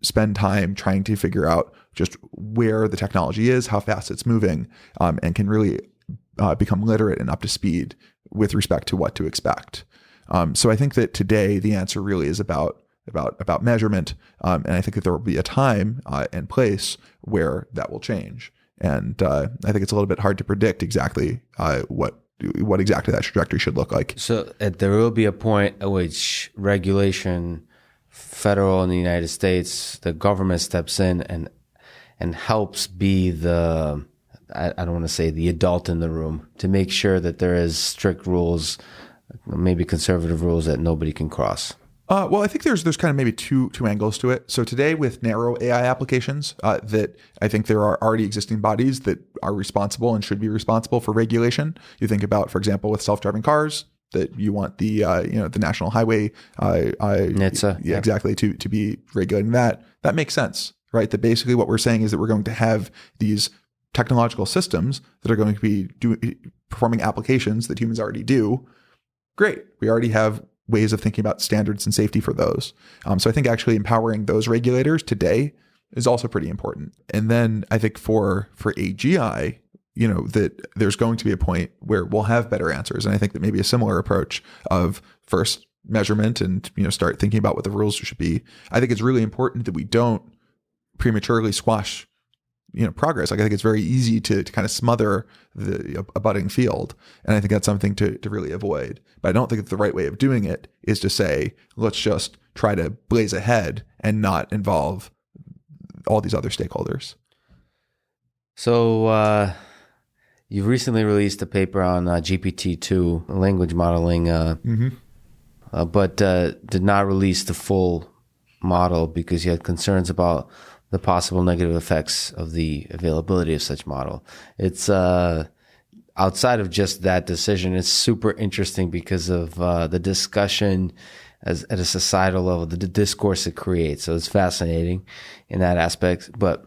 spend time trying to figure out just where the technology is, how fast it's moving, and can really become literate and up to speed with respect to what to expect. So I think that today the answer really is about measurement, and I think that there will be a time and place where that will change. And I think it's a little bit hard to predict exactly what exactly that trajectory should look like. So there will be a point at which regulation, federal in the United States, the government steps in and helps be the, I don't want to say the adult in the room, to make sure that there is strict rules, maybe conservative rules that nobody can cross. Well, I think there's kind of maybe two angles to it. So today with narrow AI applications, that I think there are already existing bodies that are responsible and should be responsible for regulation. You think about, for example, with self-driving cars, that you want the the National Highway NHTSA, yeah, exactly, to be regulating that. That makes sense, right? That basically what we're saying is that we're going to have these technological systems that are going to be performing applications that humans already do. Great, we already have ways of thinking about standards and safety for those. So I think actually empowering those regulators today is also pretty important. And then I think for AGI, that there's going to be a point where we'll have better answers. And I think that maybe a similar approach of first measurement and, start thinking about what the rules should be. I think it's really important that we don't prematurely squash, progress. Like I think it's very easy to kind of smother a budding field. And I think that's something to really avoid. But I don't think that the right way of doing it is to say, let's just try to blaze ahead and not involve all these other stakeholders. So you've recently released a paper on GPT-2 language modeling, but did not release the full model because you had concerns about the possible negative effects of the availability of such model. It's outside of just that decision, it's super interesting because of the discussion at a societal level, the discourse it creates. So it's fascinating in that aspect. But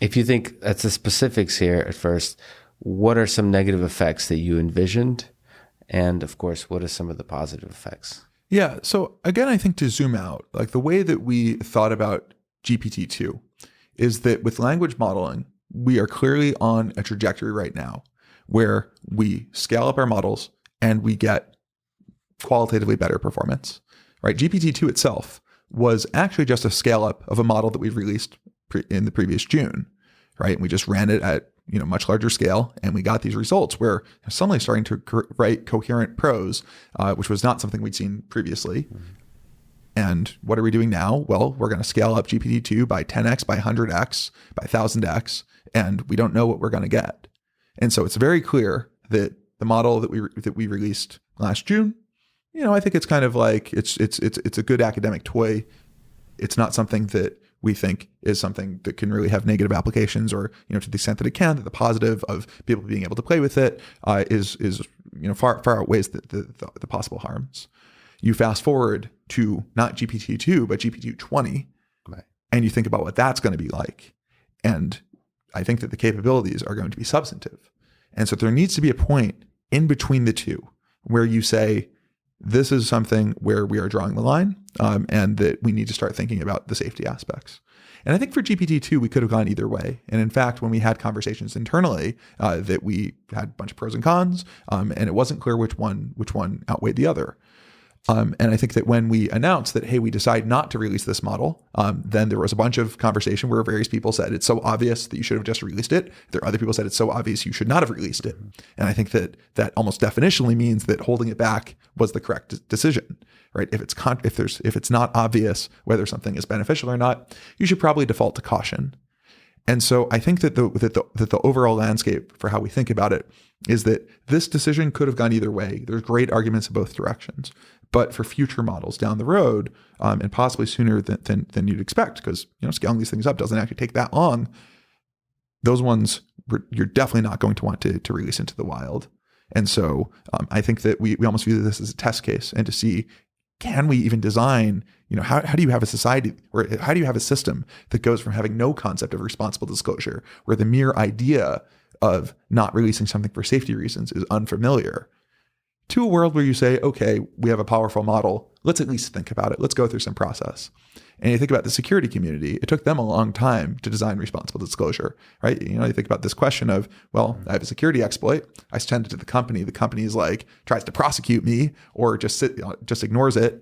if you think that's the specifics here at first, what are some negative effects that you envisioned? And of course, what are some of the positive effects? Yeah. So again, I think to zoom out, like the way that we thought about GPT-2 is that with language modeling, we are clearly on a trajectory right now where we scale up our models and we get qualitatively better performance, right? GPT-2 itself was actually just a scale up of a model that we released in the previous June, right? And we just ran it at much larger scale, and we got these results where suddenly starting to write coherent prose, which was not something we'd seen previously. Mm-hmm. And what are we doing now? Well, we're going to scale up GPT-2 by 10x, by 100x, by 1000x, and we don't know what we're going to get. And so it's very clear that the model that we released last June, I think it's kind of like it's a good academic toy. It's not something that we think is something that can really have negative applications, or to the extent that it can, that the positive of people being able to play with it is far outweighs the possible harms. You fast forward to not GPT-2 but GPT-20, right, and you think about what that's going to be like, and I think that the capabilities are going to be substantive. And so there needs to be a point in between the two where you say, this is something where we are drawing the line, and that we need to start thinking about the safety aspects. And I think for GPT-2, we could have gone either way. And in fact, when we had conversations internally, that we had a bunch of pros and cons, and it wasn't clear which one outweighed the other. And I think that when we announced that, hey, we decide not to release this model, then there was a bunch of conversation where various people said it's so obvious that you should have just released it. There are other people said it's so obvious you should not have released it. And I think that almost definitionally means that holding it back was the correct decision, right? If it's not obvious whether something is beneficial or not, you should probably default to caution. And so I think that the overall landscape for how we think about it is that this decision could have gone either way. There's great arguments in both directions. But for future models down the road, and possibly sooner than you'd expect, because scaling these things up doesn't actually take that long, those ones you're definitely not going to want to release into the wild. And so I think that we almost view this as a test case, and to see, can we even design, how do you have a society, or how do you have a system that goes from having no concept of responsible disclosure, where the mere idea of not releasing something for safety reasons is unfamiliar, to a world where you say, okay, we have a powerful model. Let's at least think about it. Let's go through some process. And you think about the security community, it took them a long time to design responsible disclosure, right? You think about this question of, well, I have a security exploit. I send it to the company. The company is like, tries to prosecute me or just ignores it.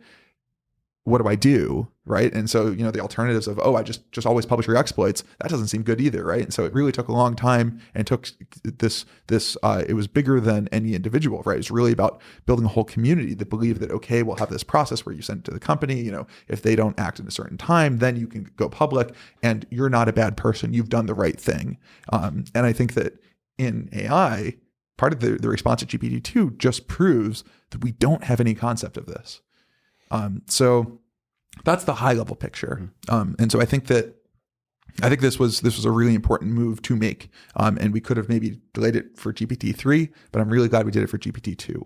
What do I do? Right. And so, the alternatives of, I just always publish your exploits, that doesn't seem good either. Right. And so it really took a long time, and took this, it was bigger than any individual, right? It's really about building a whole community that believe that, okay, we'll have this process where you send it to the company, if they don't act in a certain time, then you can go public, and you're not a bad person. You've done the right thing. And I think that in AI, part of the response to GPT-2 just proves that we don't have any concept of this. So that's the high level picture. And so I think this was a really important move to make. And we could have maybe delayed it for GPT-3, but I'm really glad we did it for GPT-2.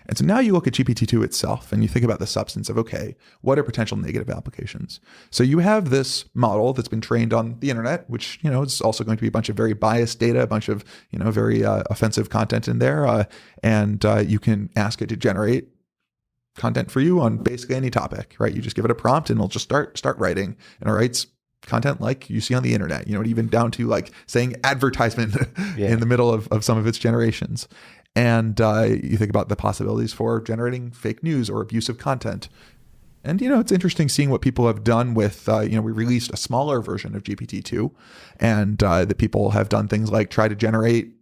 And so now you look at GPT-2 itself and you think about the substance of, okay, what are potential negative applications? So you have this model that's been trained on the internet, which, is also going to be a bunch of very biased data, a bunch of, very offensive content in there. And you can ask it to generate content for you on basically any topic, right? You just give it a prompt and it'll just start writing, and it writes content like you see on the internet, even down to like saying advertisement in the middle of some of its generations. And you think about the possibilities for generating fake news or abusive content. And, it's interesting seeing what people have done with, we released a smaller version of GPT-2, and that people have done things like try to generate,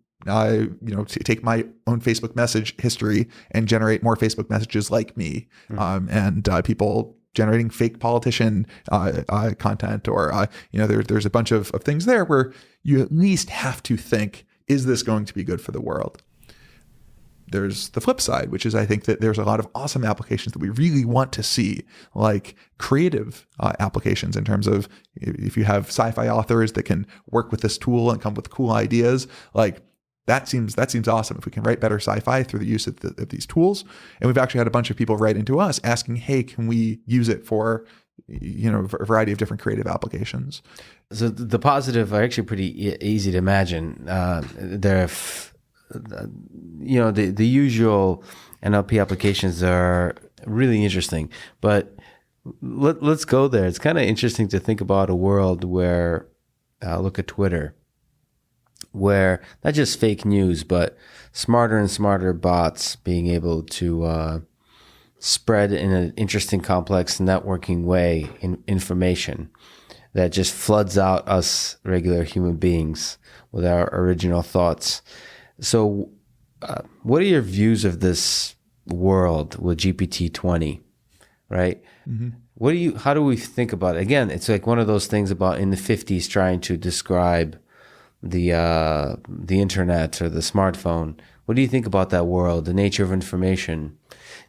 take my own Facebook message history and generate more Facebook messages like me. And people generating fake politician content, or, there's a bunch of things there where you at least have to think, is this going to be good for the world? There's the flip side, which is I think that there's a lot of awesome applications that we really want to see, like creative applications in terms of if you have sci-fi authors that can work with this tool and come up with cool ideas, like that seems awesome if we can write better sci-fi through the use of these tools. And we've actually had a bunch of people write into us asking, hey, can we use it for a variety of different creative applications? So the positive are actually pretty easy to imagine. They're the usual NLP applications are really interesting, but let's go there. It's kind of interesting to think about a world where, look at Twitter, where not just fake news, but smarter and smarter bots being able to spread in an interesting, complex, networking way information that just floods out us regular human beings with our original thoughts. So what are your views of this world with GPT-20, right? Mm-hmm. How do we think about it? Again, it's like one of those things about in the 50s trying to describe the internet or the smartphone. What do you think about that world, the nature of information?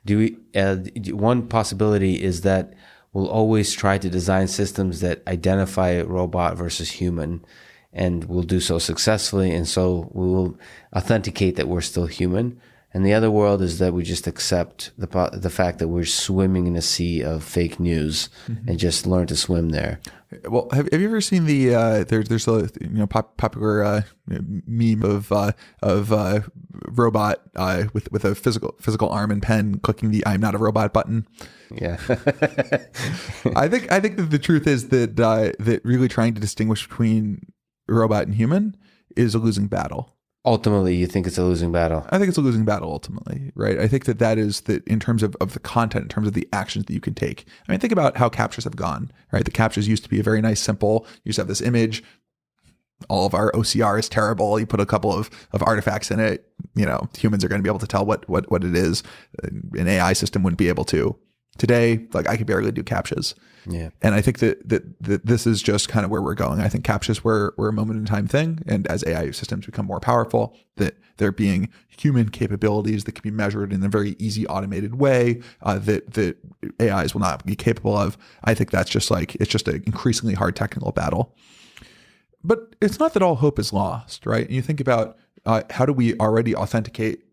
One possibility is that we'll always try to design systems that identify robot versus human, and we'll do so successfully, and so we will authenticate that we're still human. And the other world is that we just accept the fact that we're swimming in a sea of fake news and just learn to swim there. Well, have you ever seen the there's a popular meme of robot with a physical arm and pen clicking the "I'm not a robot" button? Yeah. I think that the truth is that really trying to distinguish between robot and human is a losing battle. Ultimately, you think it's a losing battle? I think it's a losing battle ultimately, right? I think that is that in terms of the content, in terms of the actions that you can take. I mean, think about how captures have gone, right? The captures used to be a very nice, simple, you just have this image. All of our OCR is terrible. You put a couple of artifacts in it, humans are going to be able to tell what it is. An AI system wouldn't be able to. Today, like I could barely do CAPTCHAs. Yeah. And I think that this is just kind of where we're going. I think CAPTCHAs were a moment in time thing. And as AI systems become more powerful, that there being human capabilities that can be measured in a very easy automated way that AIs will not be capable of. I think that's just it's just an increasingly hard technical battle. But it's not that all hope is lost, right? And you think about how do we already authenticate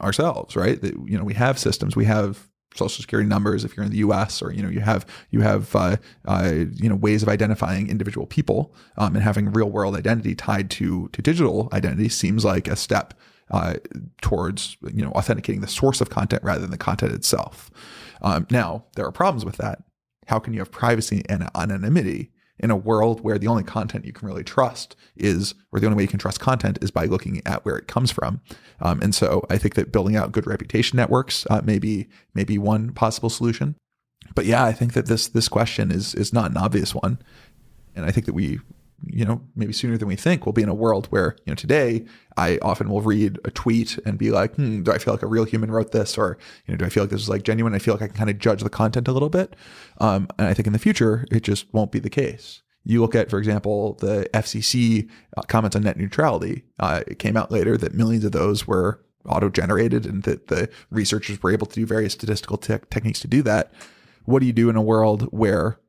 ourselves, right? That, we have systems, we have Social Security numbers if you're in the U.S., or you have ways of identifying individual people, and having real world identity tied to digital identity seems like a step towards authenticating the source of content rather than the content itself. Now there are problems with that. How can you have privacy and anonymity in a world where the only content you can really trust or the only way you can trust content is by looking at where it comes from? And so I think that building out good reputation networks may be one possible solution. But yeah, I think that this question is not an obvious one. And I think that we, maybe sooner than we think, we'll be in a world where, today I often will read a tweet and be like, do I feel like a real human wrote this? Or, do I feel like this is like genuine? I feel like I can kind of judge the content a little bit. And I think in the future, it just won't be the case. You look at, for example, the FCC comments on net neutrality. It came out later that millions of those were auto-generated and that the researchers were able to do various statistical techniques to do that. What do you do in a world where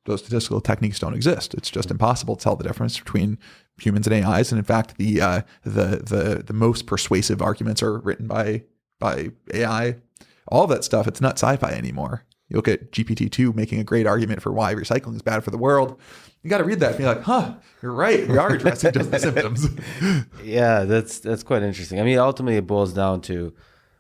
those statistical techniques don't exist? It's just impossible to tell the difference between humans and AIs. And in fact, the most persuasive arguments are written by AI. All of that stuff, it's not sci-fi anymore. You look at GPT-2 making a great argument for why recycling is bad for the world. You got to read that and be like, you're right. We are addressing just the symptoms. Yeah, that's quite interesting. I mean, ultimately it boils down to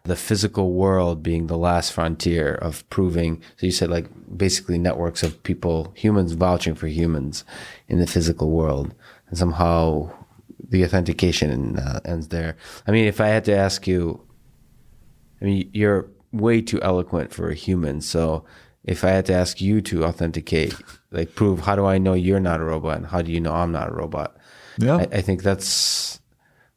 the physical world being the last frontier of proving. So you said like basically networks of people, humans vouching for humans in the physical world, and somehow the authentication ends there. I mean, if I had to ask you, I mean, you're way too eloquent for a human. So if I had to ask you to authenticate, like prove, how do I know you're not a robot, and how do you know I'm not a robot? Yeah, I think that's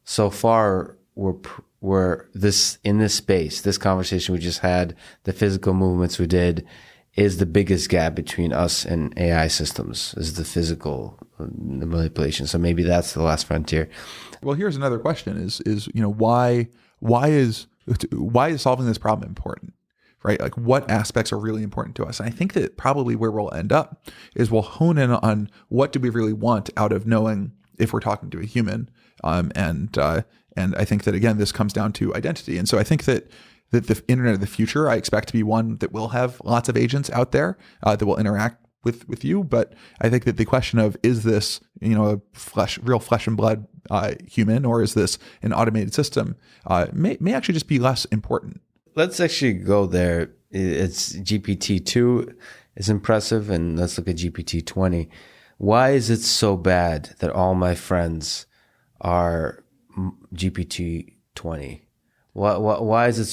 so far we're this in this space, this conversation we just had, the physical movements we did, is the biggest gap between us and AI systems, is the physical manipulation. So maybe that's the last frontier. Well, here's another question: is why is solving this problem important? Right? Like, what aspects are really important to us? And I think that probably where we'll end up is we'll hone in on what do we really want out of knowing if we're talking to a human. And I think that, again, this comes down to identity. And so I think that the internet of the future, I expect to be one that will have lots of agents out there that will interact with you. But I think that the question of, is this, a real flesh and blood human, or is this an automated system, may actually just be less important. Let's actually go there. It's GPT-2 is impressive, and let's look at GPT-20. Why is it so bad that all my friends are GPT-20? Why is it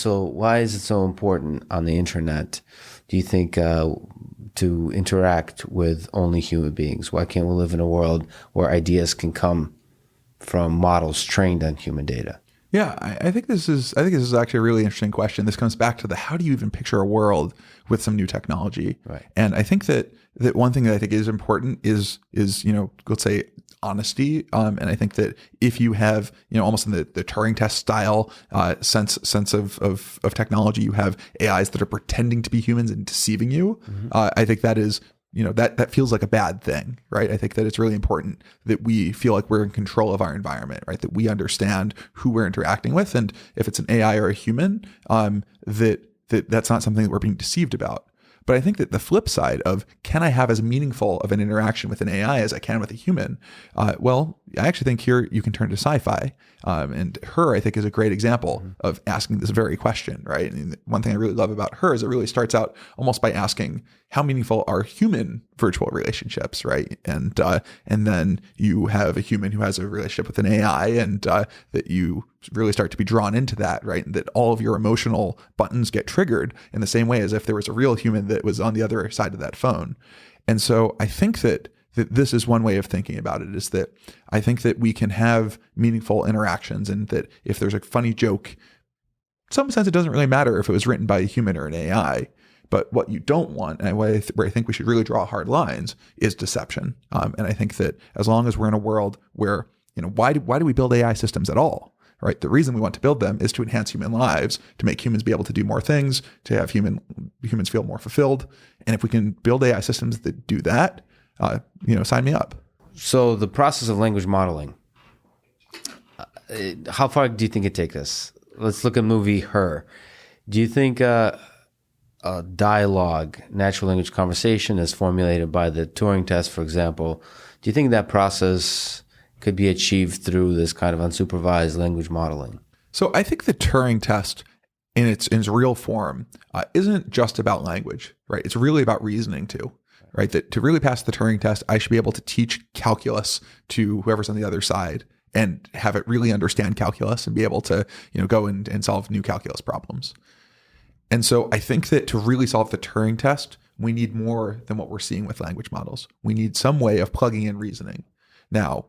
so important on the internet, do you think, to interact with only human beings? Why can't we live in a world where ideas can come from models trained on human data? Yeah, I think this is actually a really interesting question. This comes back to the, how do you even picture a world with some new technology? Right. And I think that one thing that I think is important is let's say honesty. And I think that if you have, almost in the Turing test style sense of technology, you have AIs that are pretending to be humans and deceiving you. Mm-hmm. I think that is, that feels like a bad thing, right? I think that it's really important that we feel like we're in control of our environment, right? That we understand who we're interacting with. And if it's an AI or a human, that's not something that we're being deceived about. But I think that the flip side of, can I have as meaningful of an interaction with an AI as I can with a human? Well, I actually think here you can turn to sci-fi. And Her, I think, is a great example of asking this very question, right? And one thing I really love about Her is it really starts out almost by asking, how meaningful are human virtual relationships, right? And then you have a human who has a relationship with an AI, and that you really start to be drawn into that, right? And that all of your emotional buttons get triggered in the same way as if there was a real human that was on the other side of that phone. And so I think that this is one way of thinking about it, is that I think that we can have meaningful interactions, and that if there's a funny joke, in some sense it doesn't really matter if it was written by a human or an AI. But what you don't want, and where I think we should really draw hard lines, is deception. And I think that as long as we're in a world where, why do we build AI systems at all? Right? The reason we want to build them is to enhance human lives, to make humans be able to do more things, to have humans feel more fulfilled. And if we can build AI systems that do that, sign me up. So the process of language modeling, how far do you think it takes us? Let's look at movie Her. Do you think a dialogue, natural language conversation as formulated by the Turing test, for example, do you think that process could be achieved through this kind of unsupervised language modeling? So I think the Turing test in its real form isn't just about language, right? It's really about reasoning too, right? That to really pass the Turing test, I should be able to teach calculus to whoever's on the other side and have it really understand calculus and be able to, go and solve new calculus problems. And so I think that to really solve the Turing test, we need more than what we're seeing with language models. We need some way of plugging in reasoning. Now,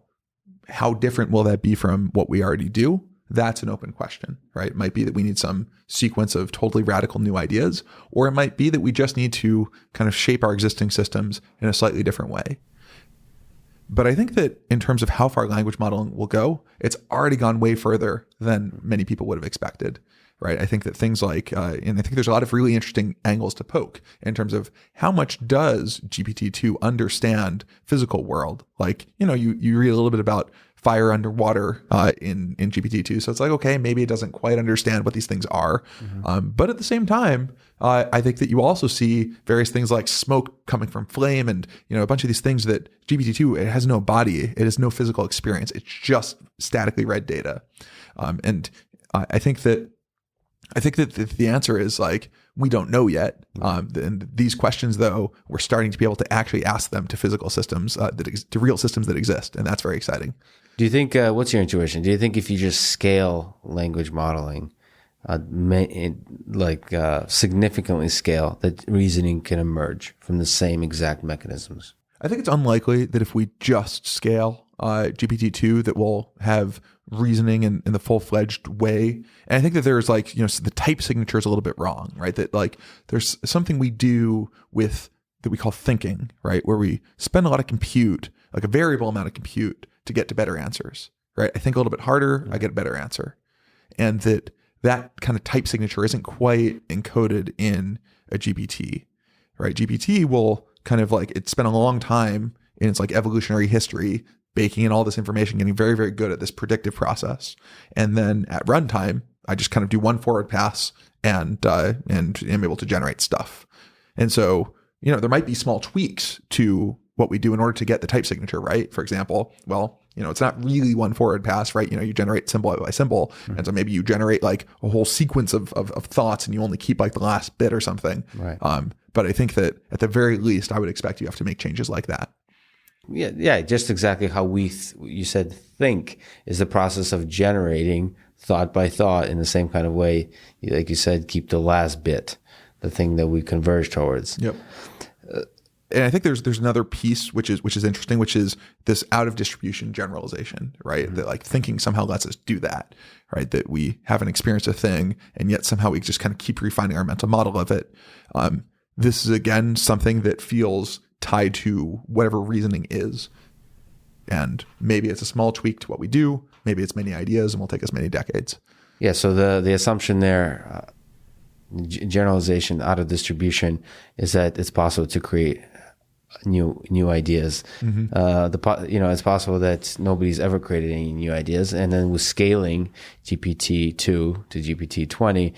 how different will that be from what we already do? That's an open question, right? It might be that we need some sequence of totally radical new ideas, or it might be that we just need to kind of shape our existing systems in a slightly different way. But I think that in terms of how far language modeling will go, it's already gone way further than many people would have expected, right? I think that things like, and I think there's a lot of really interesting angles to poke in terms of how much does GPT-2 understand physical world? Like, you read a little bit about fire underwater in GPT-2. So it's like, okay, maybe it doesn't quite understand what these things are. Mm-hmm. But at the same time, I think that you also see various things like smoke coming from flame and, a bunch of these things that GPT-2, it has no body. It has no physical experience. It's just statically read data. And I think that I think that the answer is like, we don't know yet. And these questions, though, we're starting to be able to actually ask them to physical systems, to real systems that exist. And that's very exciting. Do you think, what's your intuition? Do you think if you just scale language modeling, significantly scale, that reasoning can emerge from the same exact mechanisms? I think it's unlikely that if we just scale GPT-2 that we'll have reasoning in the full-fledged way. And I think that there's like, the type signature is a little bit wrong, right? That like there's something we do with that we call thinking, right? Where we spend a lot of compute, like a variable amount of compute to get to better answers, right? I think a little bit harder, I get a better answer. And that kind of type signature isn't quite encoded in a GPT, right? GPT will kind of like, it spent a long time in its like evolutionary history baking in all this information, getting very, very good at this predictive process. And then at runtime, I just kind of do one forward pass and am able to generate stuff. And so, there might be small tweaks to what we do in order to get the type signature right. For example, it's not really one forward pass, right? You generate symbol by symbol. Mm-hmm. And so maybe you generate like a whole sequence of thoughts and you only keep like the last bit or something. Right. But I think that at the very least, I would expect you have to make changes like that. Yeah, just exactly how you said think is the process of generating thought by thought in the same kind of way, like you said, keep the last bit, the thing that we converge towards. Yep. And I think there's another piece which is interesting, which is this out of distribution generalization, right? Mm-hmm. That like thinking somehow lets us do that, right? That we haven't experienced a thing, and yet somehow we just kind of keep refining our mental model of it. This is again something that feels tied to whatever reasoning is. And maybe it's a small tweak to what we do. Maybe it's many ideas and will take us many decades. Yeah. So the assumption there, generalization out of distribution, is that it's possible to create new ideas. Mm-hmm. It's possible that nobody's ever created any new ideas. And then with scaling GPT-2 to GPT-20,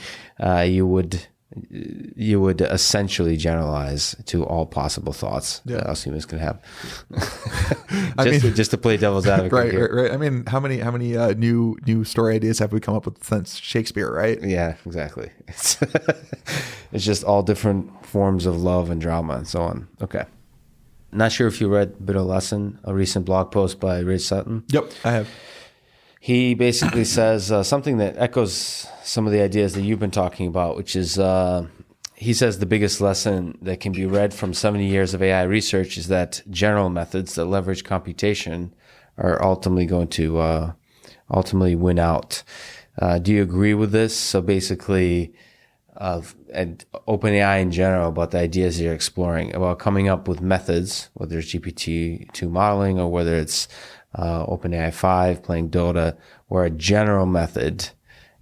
you would essentially generalize to all possible thoughts that us humans can have. just to play devil's advocate. Right. I mean, how many new story ideas have we come up with since Shakespeare, right? Yeah, exactly. It's just all different forms of love and drama and so on. Okay. Not sure if you read Bitter Lesson, a recent blog post by Rich Sutton. Yep, I have. He basically says something that echoes some of the ideas that you've been talking about, which is, he says the biggest lesson that can be read from 70 years of AI research is that general methods that leverage computation are ultimately going to win out. Do you agree with this? So basically, and OpenAI in general, about the ideas you're exploring, about coming up with methods, whether it's GPT-2 modeling or whether it's OpenAI 5 playing Dota, where a general method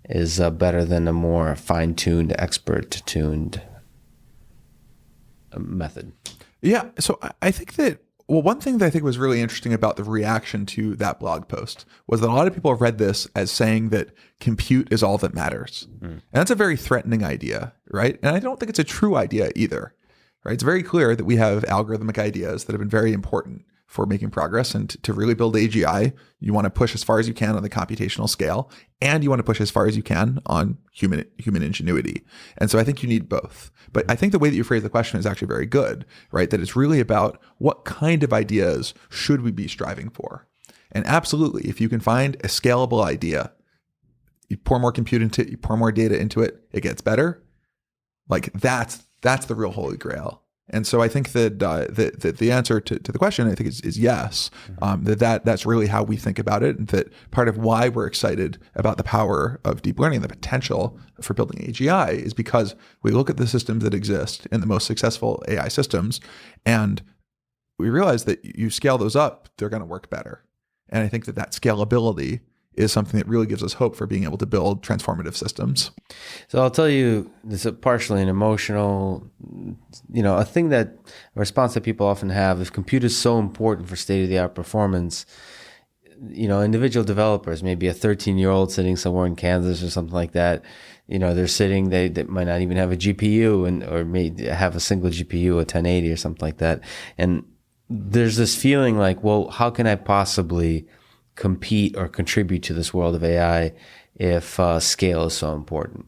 is better than a more fine-tuned, expert-tuned method. Yeah. So I think that, one thing that I think was really interesting about the reaction to that blog post was that a lot of people have read this as saying that compute is all that matters. And that's a very threatening idea, right? And I don't think it's a true idea either, right? It's very clear that we have algorithmic ideas that have been very important for making progress. And to really build AGI, you want to push as far as you can on the computational scale, and you want to push as far as you can on human ingenuity. And so I think you need both. But I think the way that you phrase the question is actually very good, right? That it's really about what kind of ideas should we be striving for? And absolutely, if you can find a scalable idea, you pour more compute into it, you pour more data into it, it gets better. Like that's the real holy grail. And so I think that the answer to the question, I think, is yes. That's really how we think about it, and that part of why we're excited about the power of deep learning, the potential for building AGI, is because we look at the systems that exist in the most successful AI systems, and we realize that you scale those up, they're going to work better. And I think that scalability is something that really gives us hope for being able to build transformative systems. So I'll tell you, this is partially an emotional, a response that people often have. If compute is so important for state-of-the-art performance, individual developers, maybe a 13-year-old sitting somewhere in Kansas or something like that, they're sitting, they might not even have a GPU or may have a single GPU, a 1080 or something like that. And there's this feeling like, well, how can I possibly compete or contribute to this world of AI if scale is so important?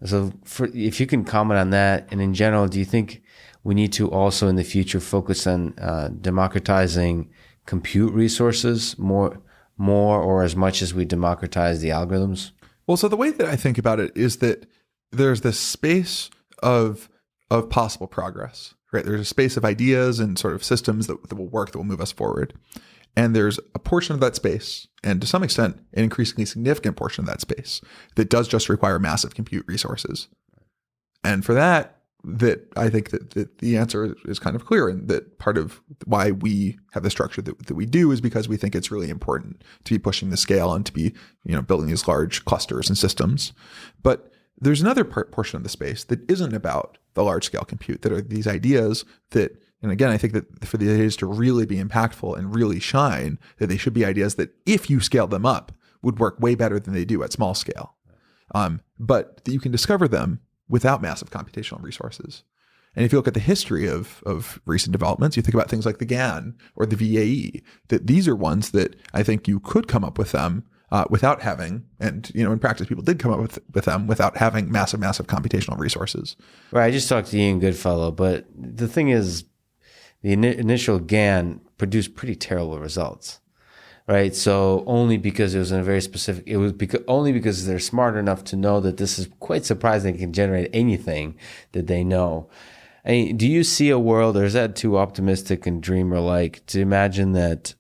So if you can comment on that, and in general, do you think we need to also in the future focus on democratizing compute resources more or as much as we democratize the algorithms? Well, so the way that I think about it is that there's this space of possible progress, right? There's a space of ideas and sort of systems that will work, that will move us forward. And there's a portion of that space, and to some extent, an increasingly significant portion of that space that does just require massive compute resources. And for that I think that the answer is kind of clear, and that part of why we have the structure that we do is because we think it's really important to be pushing the scale and to be, building these large clusters and systems. But there's another portion of the space that isn't about the large scale compute, that are these ideas that, and again, I think that for the ideas to really be impactful and really shine, that they should be ideas that if you scale them up would work way better than they do at small scale. But that you can discover them without massive computational resources. And if you look at the history of recent developments, you think about things like the GAN or the VAE, that these are ones that I think you could come up with them without having, and in practice people did come up with them without having massive computational resources. Right. I just talked to Ian Goodfellow, but the thing is, the initial GAN produced pretty terrible results. Right. So only because it was in a very specific, only because they're smart enough to know that this is quite surprising, it can generate anything that they know. I mean, do you see a world, or is that too optimistic and dreamer-like to imagine that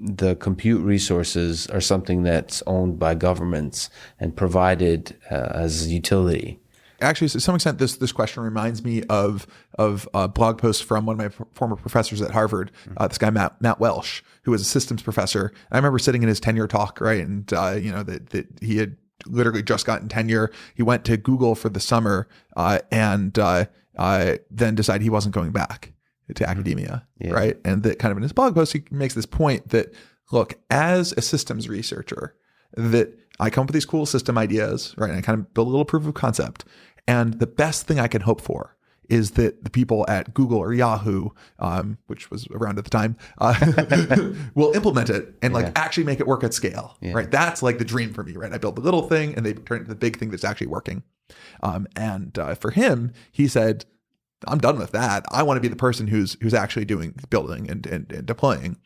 the compute resources are something that's owned by governments and provided as a utility? Actually, to some extent, this question reminds me of a blog post from one of my former professors at Harvard, this guy Matt Welsh, who was a systems professor. I remember sitting in his tenure talk, right, and that he had literally just gotten tenure. He went to Google for the summer, and then decided he wasn't going back to academia, right? And that kind of in his blog post, he makes this point that, look, as a systems researcher, that I come up with these cool system ideas, right? And I kind of build a little proof of concept. And the best thing I can hope for is that the people at Google or Yahoo, which was around at the time, will implement it and actually make it work at scale, right? That's like the dream for me, right? I build the little thing and they turn it into the big thing that's actually working. And for him, he said, I'm done with that. I want to be the person who's actually building and deploying.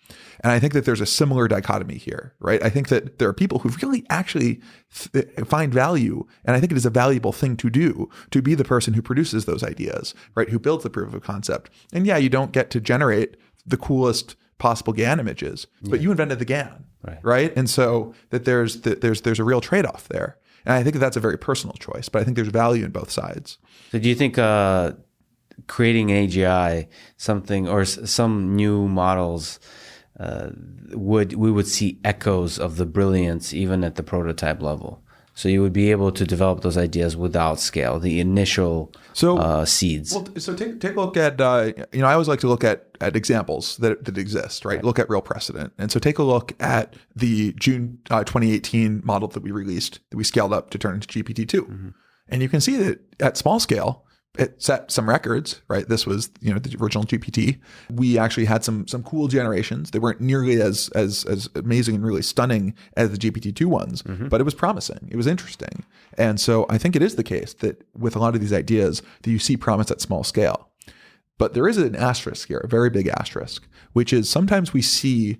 And I think that there's a similar dichotomy here, right? I think that there are people who really actually find value, and I think it is a valuable thing to do, to be the person who produces those ideas, right? Who builds the proof of concept. And yeah, you don't get to generate the coolest possible GAN images, but you invented the GAN, right? And so that there's a real trade-off there. And I think that that's a very personal choice, but I think there's value in both sides. So do you think creating AGI, something or some new models, we would see echoes of the brilliance even at the prototype level? So you would be able to develop those ideas without scale, the initial seeds. Well, so take a look at, I always like to look at examples that exist, right? Look at real precedent. And so take a look at the June 2018 model that we released, that we scaled up to turn into GPT-2. Mm-hmm. And you can see that at small scale, it set some records, right? This was, the original GPT. We actually had some cool generations. They weren't nearly as amazing and really stunning as the GPT-2 ones, but it was promising. It was interesting. And so I think it is the case that with a lot of these ideas that you see promise at small scale. But there is an asterisk here, a very big asterisk, which is sometimes we see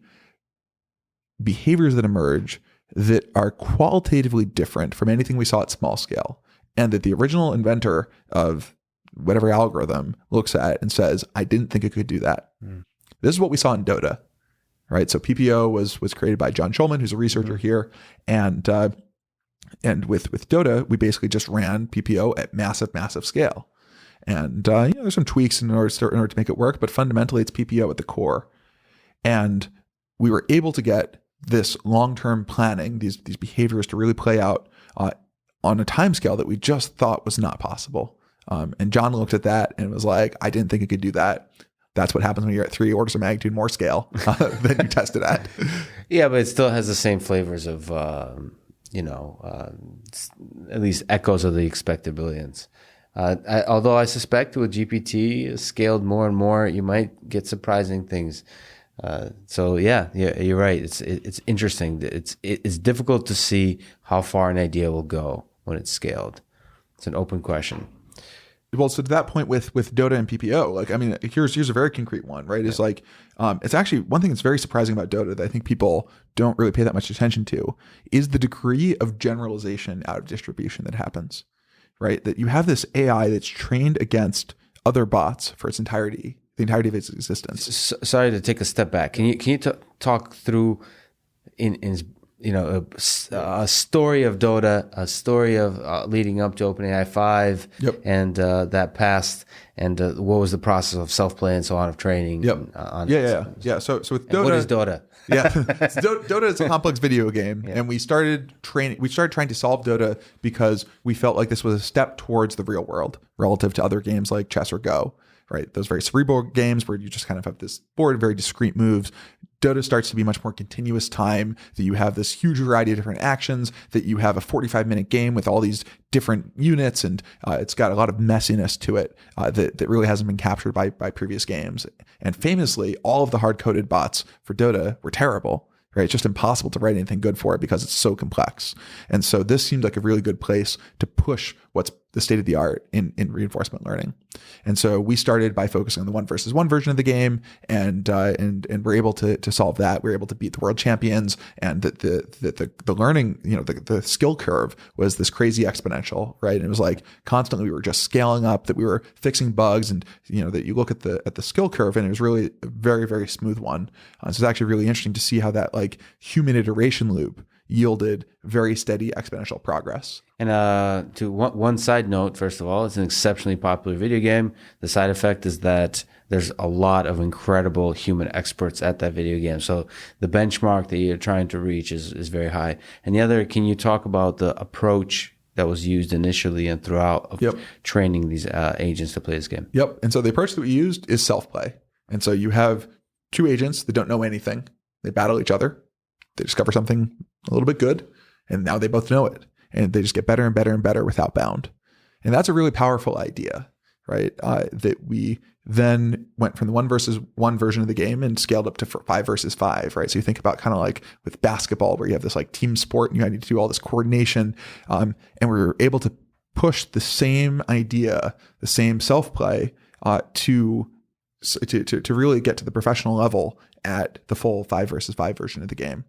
behaviors that emerge that are qualitatively different from anything we saw at small scale. And that the original inventor of whatever algorithm looks at and says, I didn't think it could do that. This is what we saw in Dota, right? So PPO was created by John Schulman, who's a researcher here. And with Dota, we basically just ran PPO at massive scale. And there's some tweaks in order to make it work, but fundamentally it's PPO at the core. And we were able to get this long-term planning, these behaviors to really play out on a timescale that we just thought was not possible. And John looked at that and was like, I didn't think it could do that. That's what happens when you're at 3 orders of magnitude more scale than you tested at. Yeah, but it still has the same flavors of, at least echoes of the expected brilliance. Although I suspect with GPT scaled more and more, you might get surprising things. So you're right. It's interesting. It's difficult to see how far an idea will go when it's scaled. It's an open question. Well, so to that point with Dota and PPO, like, I mean, here's a very concrete one, right? It's like, it's actually one thing that's very surprising about Dota that I think people don't really pay that much attention to is the degree of generalization out of distribution that happens, right? That you have this AI that's trained against other bots for its entirety, the entirety of its existence. Sorry to take a step back. Can you talk through in a story of Dota, a story of leading up to OpenAI 5, Yep. and that passed, and what was the process of self-play and so on, of training? Yep. Yeah. So with Dota, what is Dota? Yeah, Dota is a complex video game, and we started trying to solve Dota because we felt like this was a step towards the real world relative to other games like chess or Go. Right, those very cerebral games where you just kind of have this board, very discrete moves. Dota starts to be much more continuous time, that you have this huge variety of different actions, that you have a 45-minute game with all these different units, and it's got a lot of messiness to it that really hasn't been captured by previous games. And famously, all of the hard-coded bots for Dota were terrible. Right? It's just impossible to write anything good for it because it's so complex. And so this seemed like a really good place to push what's the state of the art in reinforcement learning. And so we started by focusing on the 1v1 version of the game, and we're able to solve that. We're able to beat the world champions, and the learning, the skill curve was this crazy exponential, right? And it was like constantly we were just scaling up, that we were fixing bugs, and that you look at the skill curve, and it was really a very, very smooth one. So it's actually really interesting to see how that like human iteration loop yielded very steady exponential progress. And to one side note, first of all, it's an exceptionally popular video game. The side effect is that there's a lot of incredible human experts at that video game. So the benchmark that you're trying to reach is very high. And the other, can you talk about the approach that was used initially and throughout of training these agents to play this game? Yep. And so the approach that we used is self-play. And so you have two agents that don't know anything. They battle each other. They discover something a little bit good, and now they both know it. And they just get better and better and better without bound. And that's a really powerful idea, right? That we then went from the 1v1 version of the game and scaled up to 5v5, right? So you think about kind of like with basketball, where you have this like team sport and you need to do all this coordination. And we were able to push the same idea, the same self-play to really get to the professional level at the full 5v5 version of the game.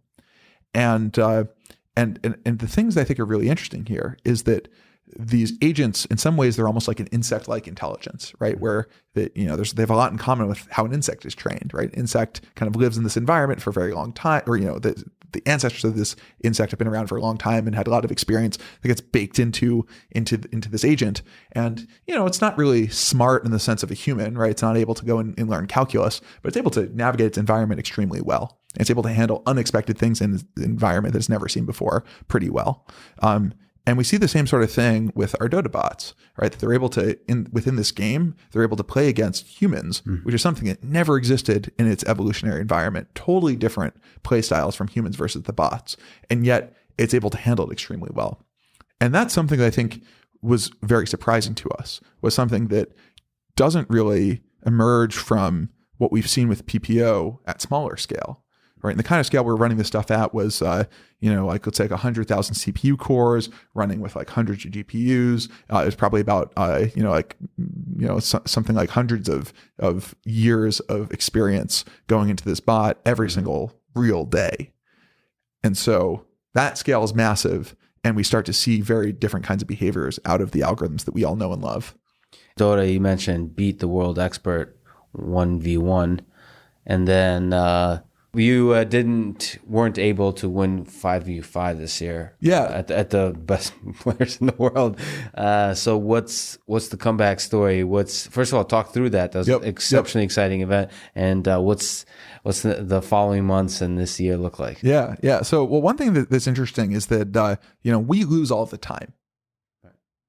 And the things that I think are really interesting here is that these agents, in some ways, they're almost like an insect-like intelligence, right? Where they have a lot in common with how an insect is trained, right? Insect kind of lives in this environment for a very long time, or the ancestors of this insect have been around for a long time and had a lot of experience that gets baked into this agent. And it's not really smart in the sense of a human, right? It's not able to go and learn calculus, but it's able to navigate its environment extremely well. It's able to handle unexpected things in the environment that it's never seen before pretty well. And we see the same sort of thing with our Dota bots, right? That they're able to, within this game, they're able to play against humans, which is something that never existed in its evolutionary environment. Totally different play styles from humans versus the bots. And yet it's able to handle it extremely well. And that's something that I think was very surprising to us, was something that doesn't really emerge from what we've seen with PPO at smaller scale. Right. And the kind of scale we're running this stuff at was, like let's say 100,000 CPU cores running with like hundreds of GPUs. It was probably about, something like hundreds of years of experience going into this bot every single real day. And so that scale is massive. And we start to see very different kinds of behaviors out of the algorithms that we all know and love. Dota, you mentioned beat the world expert 1v1. And then, you weren't able to win 5v5 this year. Yeah, at the best players in the world. So what's the comeback story? First of all, talk through that. That was an exceptionally exciting event. And what's the following months and this year look like? Yeah. So one thing that's interesting is that we lose all the time.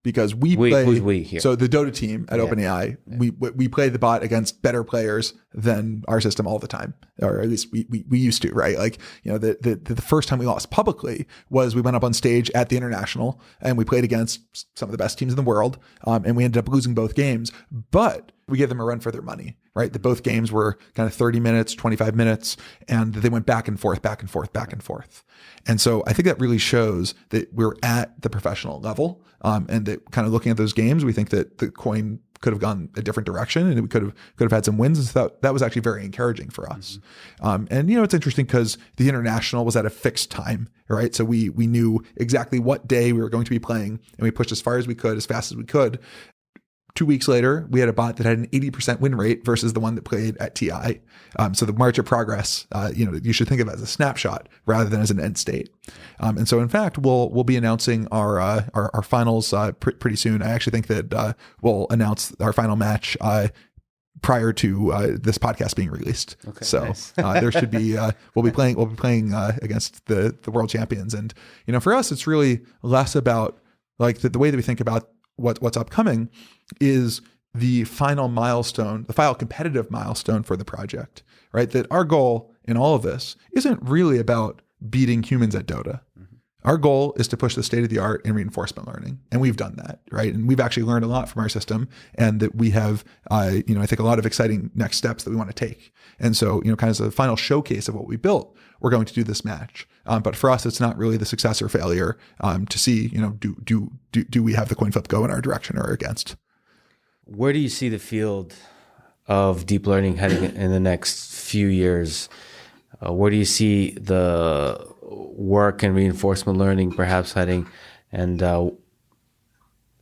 Because we play, who's we here? So the Dota team at OpenAI, we play the bot against better players than our system all the time, or at least we used to, right? Like, the first time we lost publicly was we went up on stage at the International and we played against some of the best teams in the world, and we ended up losing both games, but we gave them a run for their money. right? That both games were kind of 30 minutes, 25 minutes, and they went back and forth, back and forth, back and forth. And so I think that really shows that we're at the professional level, and that kind of looking at those games, we think that the coin could have gone a different direction, and we could have had some wins. And so that was actually very encouraging for us. And it's interesting because the international was at a fixed time, right? So we knew exactly what day we were going to be playing, and we pushed as far as we could, as fast as we could. 2 weeks later, we had a bot that had an 80% win rate versus the one that played at TI. So the march of progress, you should think of it as a snapshot rather than as an end state. And so, in fact, we'll be announcing our finals pretty soon. I actually think that we'll announce our final match prior to this podcast being released. Okay, so nice. There should be we'll be playing against the world champions, and for us, it's really less about like the way that we think about what's upcoming is the final milestone, the final competitive milestone for the project, right? That our goal in all of this isn't really about beating humans at Dota. Mm-hmm. Our goal is to push the state of the art in reinforcement learning. And we've done that, right? And we've actually learned a lot from our system, and that we have, I think a lot of exciting next steps that we want to take. And so, kind of as a final showcase of what we built, we're going to do this match. But for us, it's not really the success or failure to see, do we have the coin flip go in our direction or against? Where do you see the field of deep learning heading in the next few years? Where do you see the work in reinforcement learning perhaps heading? And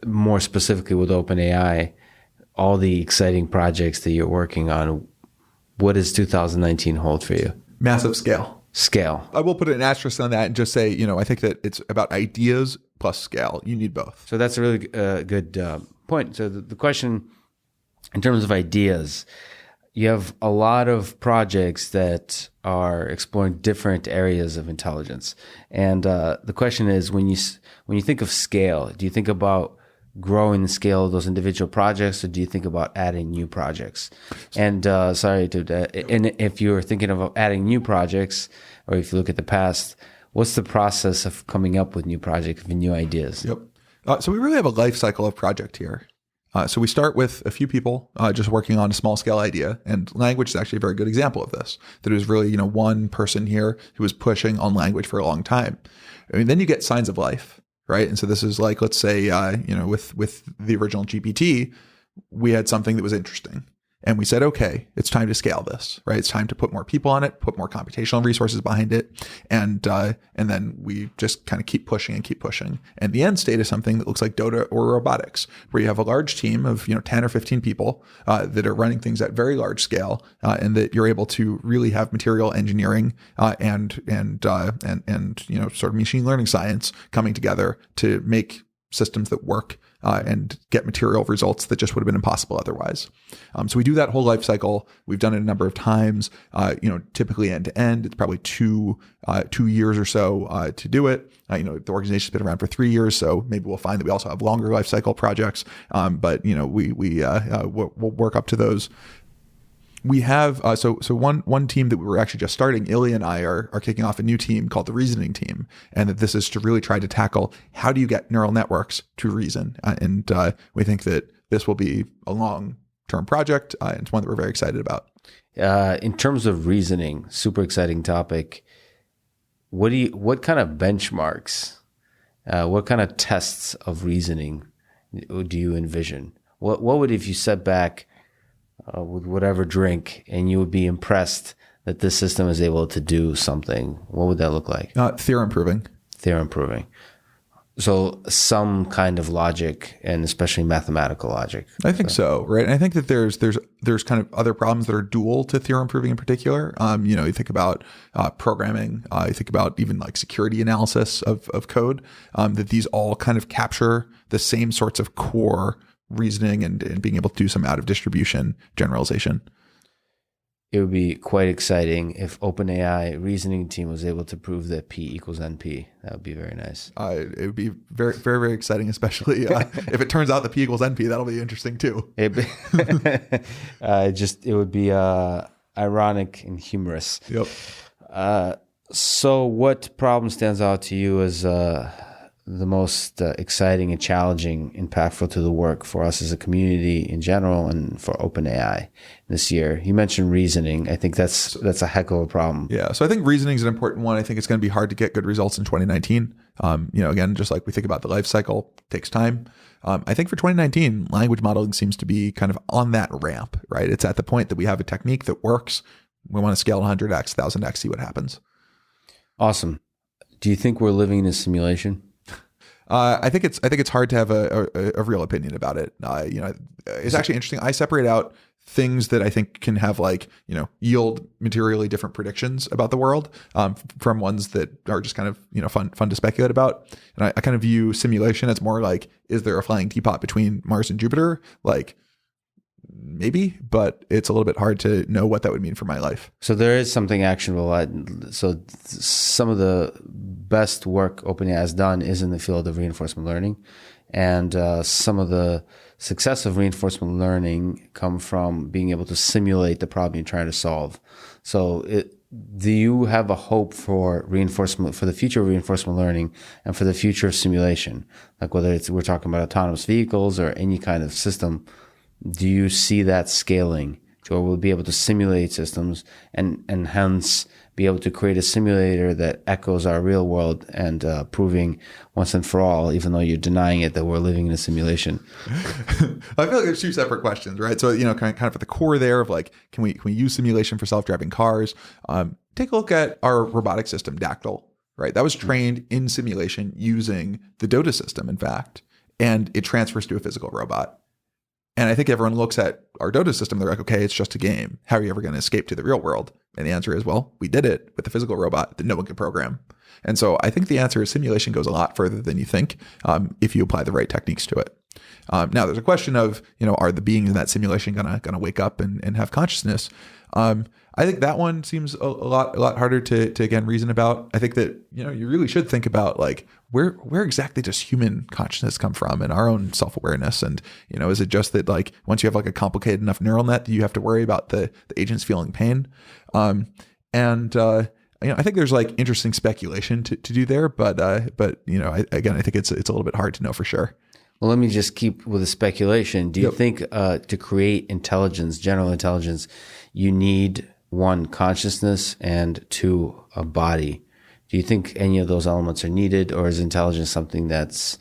more specifically with OpenAI, all the exciting projects that you're working on, what does 2019 hold for you? Massive scale. I will put an asterisk on that and just say, I think that it's about ideas plus scale. You need both. So that's a really good point. So the question in terms of ideas, you have a lot of projects that are exploring different areas of intelligence. And the question is, when you think of scale, do you think about growing the scale of those individual projects, or do you think about adding new projects? And and if you're thinking of adding new projects, or if you look at the past, what's the process of coming up with new projects and new ideas? Yep. So we really have a life cycle of project here. So we start with a few people just working on a small scale idea, and language is actually a very good example of this. That it was really, one person here who was pushing on language for a long time. Then you get signs of life. Right. And so this is like, let's say, with the original GPT, we had something that was interesting. And we said, okay, it's time to scale this, right? It's time to put more people on it, put more computational resources behind it. And then we just kind of keep pushing and keep pushing. And the end state is something that looks like Dota or robotics, where you have a large team of, 10 or 15 people that are running things at very large scale, and that you're able to really have material engineering and sort of machine learning science coming together to make systems that work and get material results that just would have been impossible otherwise. So we do that whole life cycle. We've done it a number of times. Typically end to end, it's probably 2 years or so to do it. The organization's been around for 3 years, so maybe we'll find that we also have longer life cycle projects. But we'll work up to those. We have so one team that we were actually just starting, Ilya and I are kicking off a new team called the Reasoning Team, and that this is to really try to tackle how do you get neural networks to reason, and we think that this will be a long-term project, and it's one that we're very excited about. In terms of reasoning, super exciting topic. What kind of benchmarks, what kind of tests of reasoning do you envision? What would, if you set back with whatever drink and you would be impressed that this system is able to do something, what would that look like? Theorem proving. So some kind of logic, and especially mathematical logic. I think so, right? And I think that there's kind of other problems that are dual to theorem proving in particular. You think about programming, you think about even like security analysis of code, that these all kind of capture the same sorts of core reasoning and being able to do some out of distribution generalization. It would be quite exciting if OpenAI reasoning team was able to prove that P equals NP. That would be very nice. It would be very, very, very exciting, especially if it turns out that P equals NP. That'll be interesting too. It would be ironic and humorous. Yep. So what problem stands out to you as the most exciting and challenging, impactful to the work for us as a community in general and for OpenAI this year? You mentioned reasoning. I think that's a heck of a problem. Yeah. So I think reasoning is an important one. I think it's going to be hard to get good results in 2019. Again, just like we think about the life cycle, takes time. I think for 2019, language modeling seems to be kind of on that ramp, right? It's at the point that we have a technique that works. We want to scale 100x, 1000x, see what happens. Awesome. Do you think we're living in a simulation? I think it's hard to have a real opinion about it. It's actually interesting. I separate out things that I think can have yield materially different predictions about the world from ones that are just kind of fun to speculate about. And I kind of view simulation as more like, is there a flying teapot between Mars and Jupiter? Maybe, but it's a little bit hard to know what that would mean for my life. So there is something actionable. So some of the best work OpenAI has done is in the field of reinforcement learning. And some of the success of reinforcement learning come from being able to simulate the problem you're trying to solve. So do you have a hope for the future of reinforcement learning and for the future of simulation? Like whether we're talking about autonomous vehicles or any kind of system, do you see that scaling to where we'll be able to simulate systems and hence be able to create a simulator that echoes our real world and proving once and for all, even though you're denying it, that we're living in a simulation? I feel like there's two separate questions, right? So, kind of at the core there of can we use simulation for self-driving cars? Take a look at our robotic system, Dactyl, right? That was trained in simulation using the DOTA system, in fact, and it transfers to a physical robot. And I think everyone looks at our DOTA system, they're like, okay, it's just a game. How are you ever going to escape to the real world? And the answer is, well, we did it with a physical robot that no one could program. And so I think the answer is simulation goes a lot further than you think if you apply the right techniques to it. Now, there's a question of, are the beings in that simulation gonna wake up and have consciousness? I think that one seems a lot harder to again reason about. I think that you really should think about where exactly does human consciousness come from and our own self-awareness, and is it just that once you have a complicated enough neural net that you have to worry about the agents feeling pain? I think there's interesting speculation to do there, but I think it's a little bit hard to know for sure. Well, let me just keep with the speculation. Do you think to create intelligence, general intelligence, you need one, consciousness, and two, a body? Do you think any of those elements are needed, or is intelligence something that's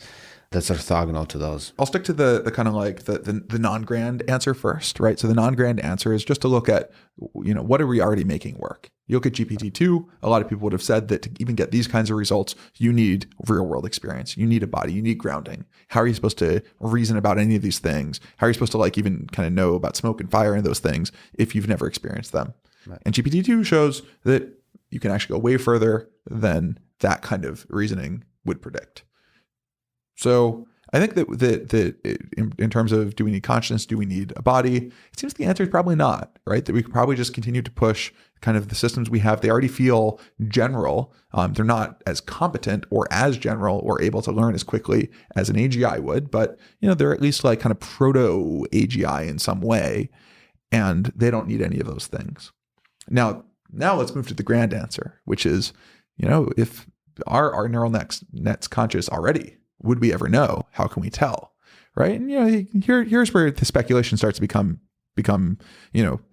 orthogonal to those? I'll stick to the kind of the non-grand answer first, right? So the non-grand answer is just to look at, what are we already making work? You look at GPT-2, a lot of people would have said that to even get these kinds of results, you need real world experience. You need a body, you need grounding. How are you supposed to reason about any of these things? How are you supposed to even kind of know about smoke and fire and those things if you've never experienced them? Right. And GPT-2 shows that you can actually go way further than that kind of reasoning would predict. So I think that in terms of, do we need consciousness? Do we need a body? It seems the answer is probably not, right? That we could probably just continue to push kind of the systems we have. They already feel general. They're not as competent or as general or able to learn as quickly as an AGI would, but they're at least kind of proto AGI in some way, and they don't need any of those things. Now let's move to the grand answer, which is, if our neural net's conscious already, would we ever know? How can we tell? Right? And here's where the speculation starts to become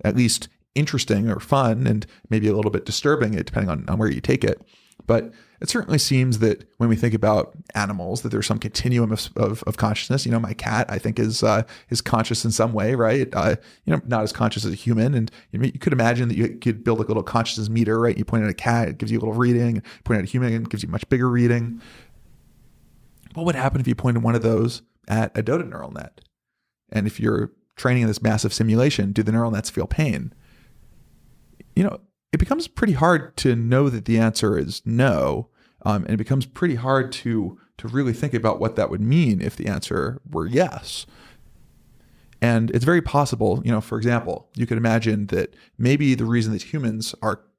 at least interesting or fun, and maybe a little bit disturbing, depending on where you take it. But it certainly seems that when we think about animals, that there's some continuum of consciousness. My cat, I think, is conscious in some way, right? Not as conscious as a human. And you could imagine that you could build a little consciousness meter, right? You point at a cat, it gives you a little reading. Point at a human, it gives you a much bigger reading. What would happen if you pointed one of those at a DOTA neural net? And if you're training in this massive simulation, do the neural nets feel pain? It becomes pretty hard to know that the answer is no. And it becomes pretty hard to really think about what that would mean if the answer were yes. And it's very possible, for example, you could imagine that maybe the reason that humans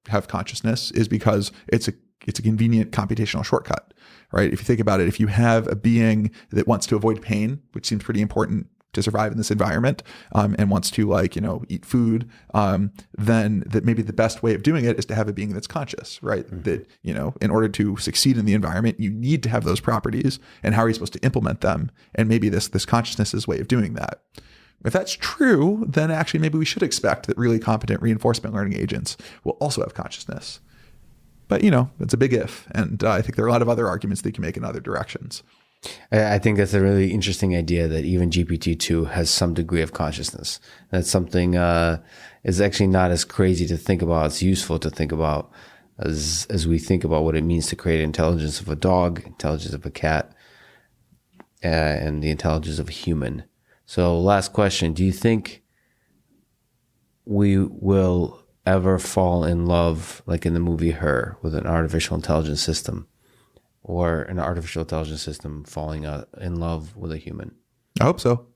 have consciousness is because it's a convenient computational shortcut, right? If you think about it, if you have a being that wants to avoid pain, which seems pretty important to survive in this environment, and wants to eat food, then that maybe the best way of doing it is to have a being that's conscious, right? That, in order to succeed in the environment, you need to have those properties, and how are you supposed to implement them? And maybe this consciousness is a way of doing that. If that's true, then actually maybe we should expect that really competent reinforcement learning agents will also have consciousness. But, it's a big if. And I think there are a lot of other arguments that you can make in other directions. I think that's a really interesting idea that even GPT-2 has some degree of consciousness. That's something is actually not as crazy to think about. It's useful to think about as we think about what it means to create intelligence of a dog, intelligence of a cat, and the intelligence of a human. So last question, do you think we will ever fall in love, like in the movie Her, with an artificial intelligence system? Or an artificial intelligence system falling in love with a human? I hope so.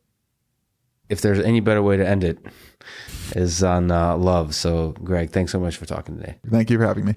If there's any better way to end it, is on love. So, Greg, thanks so much for talking today. Thank you for having me.